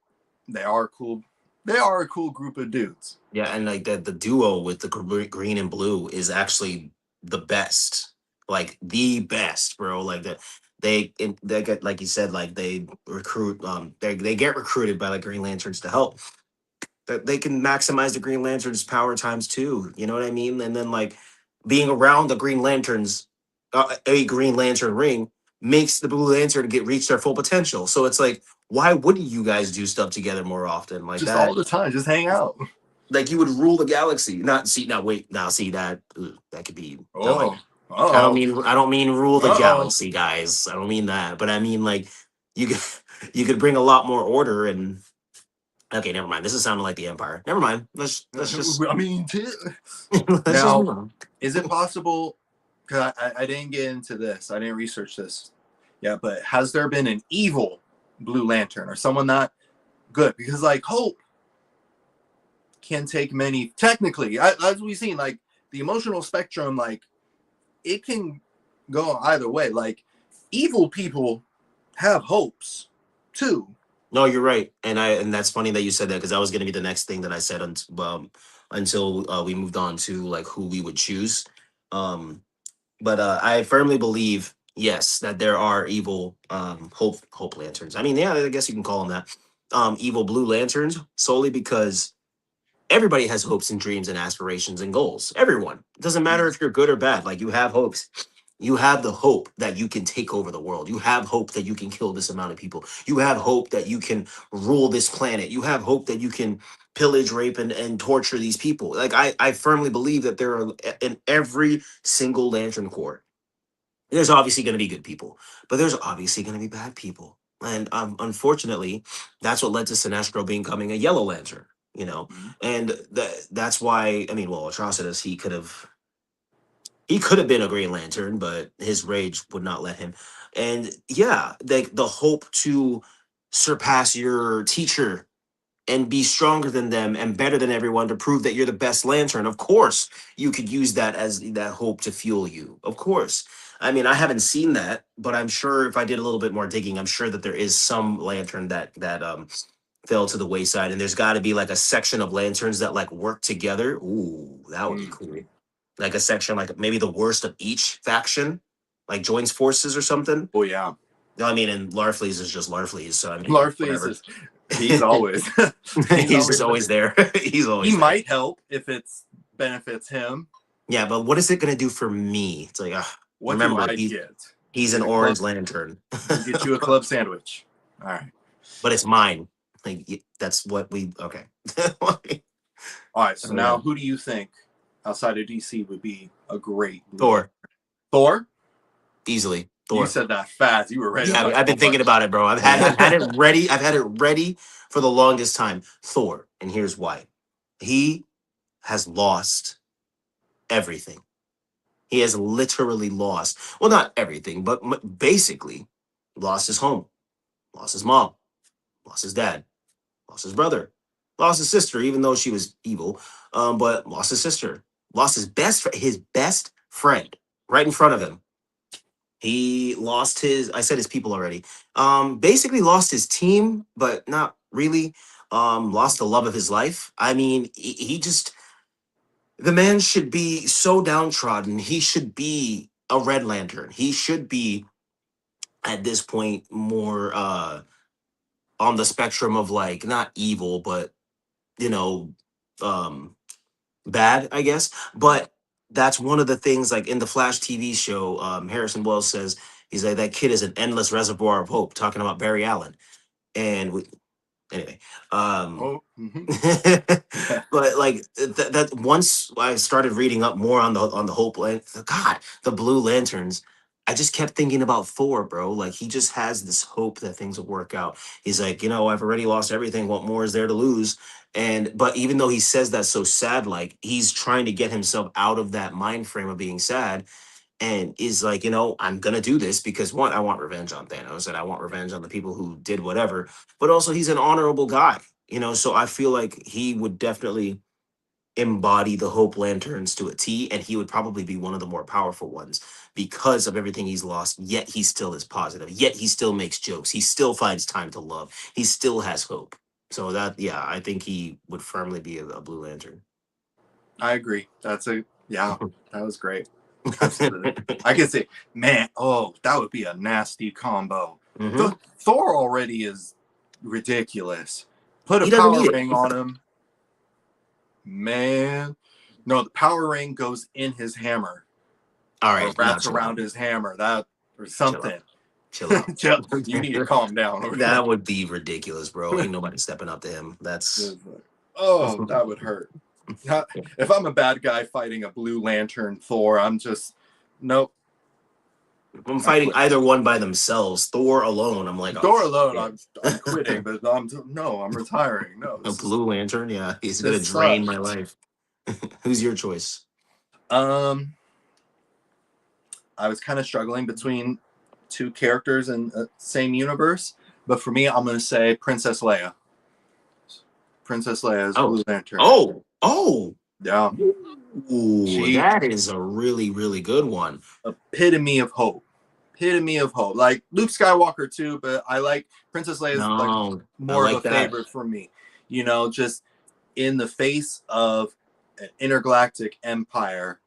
S1: are cool. They are a cool group of dudes.
S2: Yeah, and like the duo with the green and blue is actually the best, like the best, bro. Like they get, like you said, like they recruit, they get recruited by like Green Lanterns to help. That they can maximize the Green Lantern's power times two. You know what I mean? And then like being around the Green Lanterns, a Green Lantern ring makes the Blue Lantern get reach their full potential. So it's like, why wouldn't you guys do stuff together more often like
S1: Just all
S2: that?
S1: the time, just hang out.
S2: Like you would rule the galaxy. Not see now wait now see that that could be no
S1: Oh, oh,
S2: I don't mean rule the
S1: oh.
S2: galaxy, guys. I don't mean that, but I mean like you could you could bring a lot more order and okay, never mind. This is sounding like the Empire. Never mind. Let's just
S1: I mean,
S2: let's just
S1: now,
S2: move on.
S1: is it possible? Because I didn't get into this, I didn't research this. Yeah, but has there been an evil Blue Lantern or someone not good? Because like Hope can take many. Technically, as we've seen, like the emotional spectrum, like it can go either way. Like evil people have hopes too.
S2: No, you're right, and that's funny that you said that because that was going to be the next thing that I said until we moved on to like who we would choose. Um, but I firmly believe, yes, that there are evil hope lanterns. I mean, yeah, I guess you can call them that. Evil blue lanterns solely because everybody has hopes and dreams and aspirations and goals. Everyone. It doesn't matter if you're good or bad. Like you have hopes. You have the hope that you can take over the world. You have hope that you can kill this amount of people. You have hope that you can rule this planet. You have hope that you can pillage, rape, and torture these people. Like I firmly believe that there are in every single Lantern Corps. There's obviously going to be good people, but there's obviously going to be bad people. And unfortunately, that's what led to Sinestro becoming a Yellow Lantern. You know, and that's why I mean, well, Atrocitus he could have been a Green Lantern, but his rage would not let him. And yeah, the hope to surpass your teacher and be stronger than them and better than everyone to prove that you're the best lantern. Of course, you could use that as that hope to fuel you. Of course. I mean, I haven't seen that, but I'm sure if I did a little bit more digging, I'm sure that there is some lantern that fell to the wayside, and there's got to be like a section of lanterns that like work together. Ooh, that would be
S1: Mm.
S2: cool. Like a section, like maybe the worst of each faction, like joins forces or something.
S1: Oh yeah,
S2: No, I mean, and Larfleeze is just Larfleeze, so I mean,
S1: Larfleeze is
S2: whatever.
S1: just he's always he's
S2: He's just
S1: always
S2: always there. He's
S1: he
S2: always there.
S1: might help if it's benefits him.
S2: Yeah, but what is it gonna do for me? It's like,
S1: What do
S2: remember,
S1: I get?
S2: he's
S1: You
S2: an
S1: get a
S2: orange
S1: club.
S2: lantern,
S1: We'll get you a club sandwich. All right.
S2: but it's mine. Like that's what we okay.
S1: All right. So now,
S2: Um,
S1: who do you think outside of DC would be a great Blue Lantern?
S2: Thor,
S1: Thor.
S2: easily.
S1: You
S2: Thor.
S1: said that fast. You were ready to
S2: Yeah,
S1: like
S2: I've been
S1: Thor.
S2: thinking about it, bro. I've had it ready. I've had it ready for the longest time. Thor, and here's why. He has lost everything. He has literally lost, well, not everything, but basically lost his home, lost his mom, lost his dad, lost his brother, lost his sister, even though she was evil, but lost his sister, lost his best friend right in front of him. He lost I said his people already. Basically lost his team, but not really. Lost the love of his life. I mean, he just, the man should be so downtrodden. He should be a Red Lantern. He should be at this point more on the spectrum of like not evil, but you know, um bad, I guess. But that's one of the things like in the Flash TV show, Harrison Wells says he's like that kid is an endless reservoir of hope, talking about Barry Allen. And anyway,
S1: Oh. Mm-hmm.
S2: but like that once I started reading up more on the hope god, the blue lanterns, I just kept thinking about Thor, bro. Like he just has this hope that things will work out. He's like, I've already lost everything, what more is there to lose? And but even though he says that so sad, like he's trying to get himself out of that mind frame of being sad, and is like, I'm gonna do this because one, I want revenge on Thanos and I want revenge on the people who did whatever, but also he's an honorable guy, so I feel like he would definitely embody the Hope Lanterns to a T, and he would probably be one of the more powerful ones because of everything he's lost, yet he still is positive, yet he still makes jokes, he still finds time to love, he still has hope. So that, yeah, I think he would firmly be a Blue Lantern.
S1: I agree. Yeah. That was great. Absolutely. I can say, man, oh, that would be a nasty combo.
S2: Hmm.
S1: Thor already is ridiculous. Put a
S2: He doesn't
S1: power
S2: need it.
S1: ring on him, man. No, the power ring goes in his hammer
S2: All
S1: or
S2: right, now
S1: wraps
S2: chill out.
S1: around his hammer. That or
S2: Chill out.
S1: something.
S2: Chill out.
S1: You need to calm down over there.
S2: That would be ridiculous, bro. Ain't nobody stepping up to him. That's
S1: Oh, that would hurt. If I'm a bad guy fighting a Blue Lantern Thor, I'm just nope.
S2: I'm
S1: I
S2: fighting
S1: quit.
S2: either one by themselves. Thor alone, I'm like, oh
S1: Thor alone,
S2: shit.
S1: I'm quitting, but I'm retiring. No,
S2: A Blue Lantern, yeah, he's gonna
S1: this
S2: drain my
S1: sucks.
S2: life. Who's your choice?
S1: Um, I was kind of struggling between two characters in the same universe, but for me, I'm gonna say Princess Leia. Princess Leia's
S2: Oh,
S1: Blue Lantern.
S2: oh.
S1: Yeah,
S2: Ooh,
S1: she
S2: that is a really, really good one.
S1: epitome of hope. Epitome of hope. Like Luke Skywalker too, but I like Princess Leia is like
S2: No, I
S1: more of a
S2: like that.
S1: favorite for me. Just in the face of an intergalactic empire,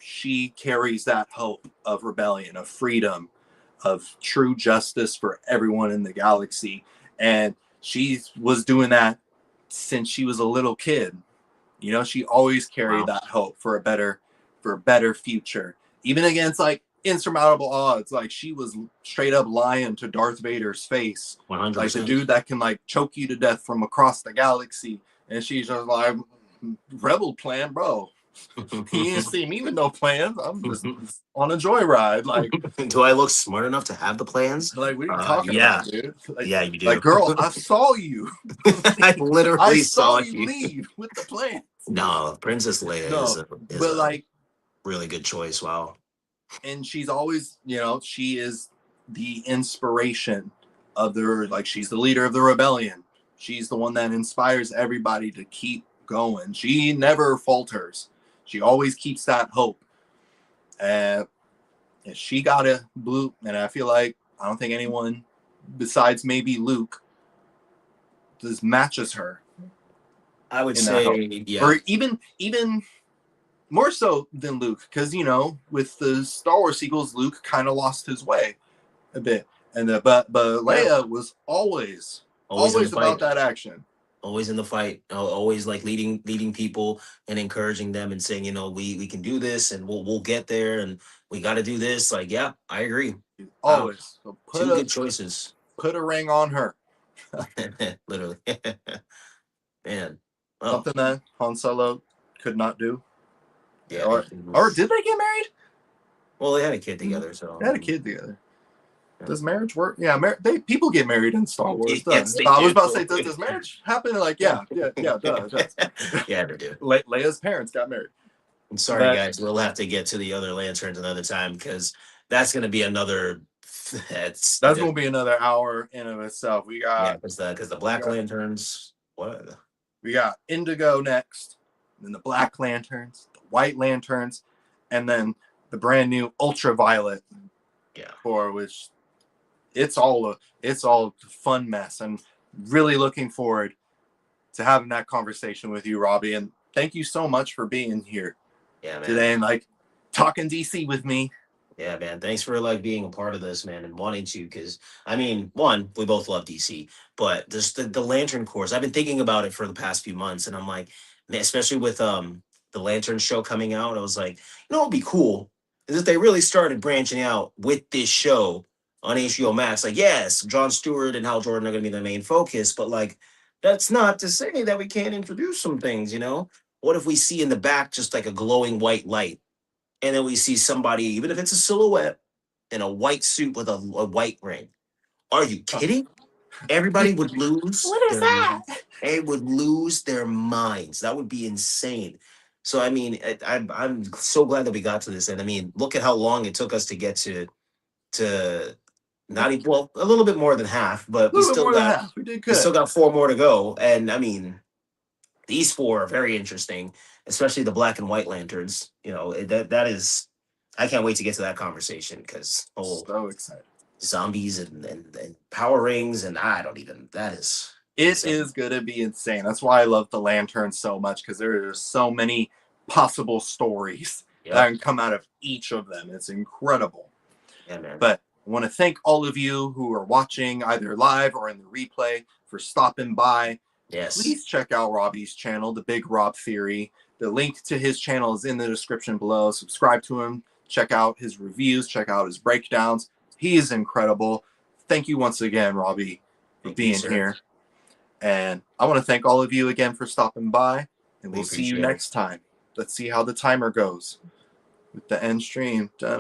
S1: she carries that hope of rebellion, of freedom, of true justice for everyone in the galaxy. And she was doing that since she was a little kid. She always carried
S2: Wow,
S1: that hope for a better future, even against like insurmountable odds. Like she was straight up lying to Darth Vader's face, like the
S2: 100%.
S1: dude that can like choke you to death from across the galaxy. And she's just like, rebel plan, bro. He didn't see me with no plans. I'm just on a joyride. Like,
S2: Do I look smart enough to have the plans?
S1: what are you talking
S2: Yeah,
S1: about, dude? Like,
S2: yeah, you
S1: like,
S2: do.
S1: girl, I saw you.
S2: I
S1: I
S2: literally
S1: saw
S2: saw
S1: you
S2: you.
S1: leave with the plan.
S2: No, Princess Leia
S1: No,
S2: is
S1: but
S2: a
S1: like,
S2: really good choice. Wow.
S1: and she's always, she is the inspiration of the, like, she's the leader of the rebellion. She's the one that inspires everybody to keep going. She never falters. She always keeps that hope. And she got a blue, and I feel like I don't think anyone besides maybe Luke just matches her
S2: I would
S1: in that
S2: say,
S1: hope.
S2: yeah.
S1: Or even more so than Luke, because with the Star Wars sequels, Luke kind of lost his way a bit, and but
S2: Yeah.
S1: Leia was always
S2: Always in the
S1: always about
S2: fight.
S1: that action.
S2: Always in the fight. Always like leading people and encouraging them and saying, we can do this and we'll get there and we got to do this. Like, yeah, I agree. Wow,
S1: Always. So
S2: two good choices.
S1: put a ring on her.
S2: Literally, man. Oh,
S1: Something that Han Solo could not do.
S2: yeah.
S1: Or did they get married?
S2: Well, they had a kid together, so
S1: They had a kid together. Does marriage work? Yeah, people get married in Star Wars.
S2: yes, they
S1: I was
S2: do.
S1: about to say, does marriage happen? Like, yeah, it does.
S2: Yeah, they do.
S1: Leia's parents got married.
S2: I'm sorry,
S1: But
S2: guys. We'll have to get to the other lanterns another time because that's going to be another.
S1: That's going to be another hour in of itself. We got
S2: because the Black Lanterns. What?
S1: We got Indigo next, then the Black Lanterns, the White Lanterns, and then the brand new Ultraviolet.
S2: Yeah.
S1: For which it's all a fun mess, and really looking forward to having that conversation with you, Robbie. And thank you so much for being here today and talking DC with me.
S2: Yeah, man. Thanks for being a part of this, man, and wanting to. Because one, we both love DC, but just the Lantern Corps. I've been thinking about it for the past few months, and I'm like, man, especially with the Lantern show coming out, I was like, it'd be cool is if they really started branching out with this show on HBO Max. Like, yes, Jon Stewart and Hal Jordan are going to be the main focus, but that's not to say that we can't introduce some things. What if we see in the back just like a glowing white light? And then we see somebody, even if it's a silhouette, in a white suit with a white ring. Are you kidding? Everybody would lose.
S1: What is that?
S2: They would lose their minds. That would be insane. So I'm so glad that we got to this. And look at how long it took us to get to not even a little bit more than half, but
S1: we did good.
S2: We still got 4 more to go. And these 4 are very interesting, especially the Black and White Lanterns. That is, I can't wait to get to that conversation because
S1: so excited.
S2: Zombies and power rings and that is
S1: is gonna be insane. That's why I love the Lanterns so much, because there are so many possible stories that can come out of each of them. It's incredible.
S2: Yeah, man.
S1: But I want to thank all of you who are watching either live or in the replay for stopping by.
S2: Yes.
S1: Please check out Robbie's channel, The Big Rob Theory. The link to his channel is in the description below. Subscribe to him. Check out his reviews. Check out his breakdowns. He is incredible. Thank you once again, Robbie, for being here. And I want to thank all of you again for stopping by. And we'll see you next time. Let's see how the timer goes with the end stream. Da-da.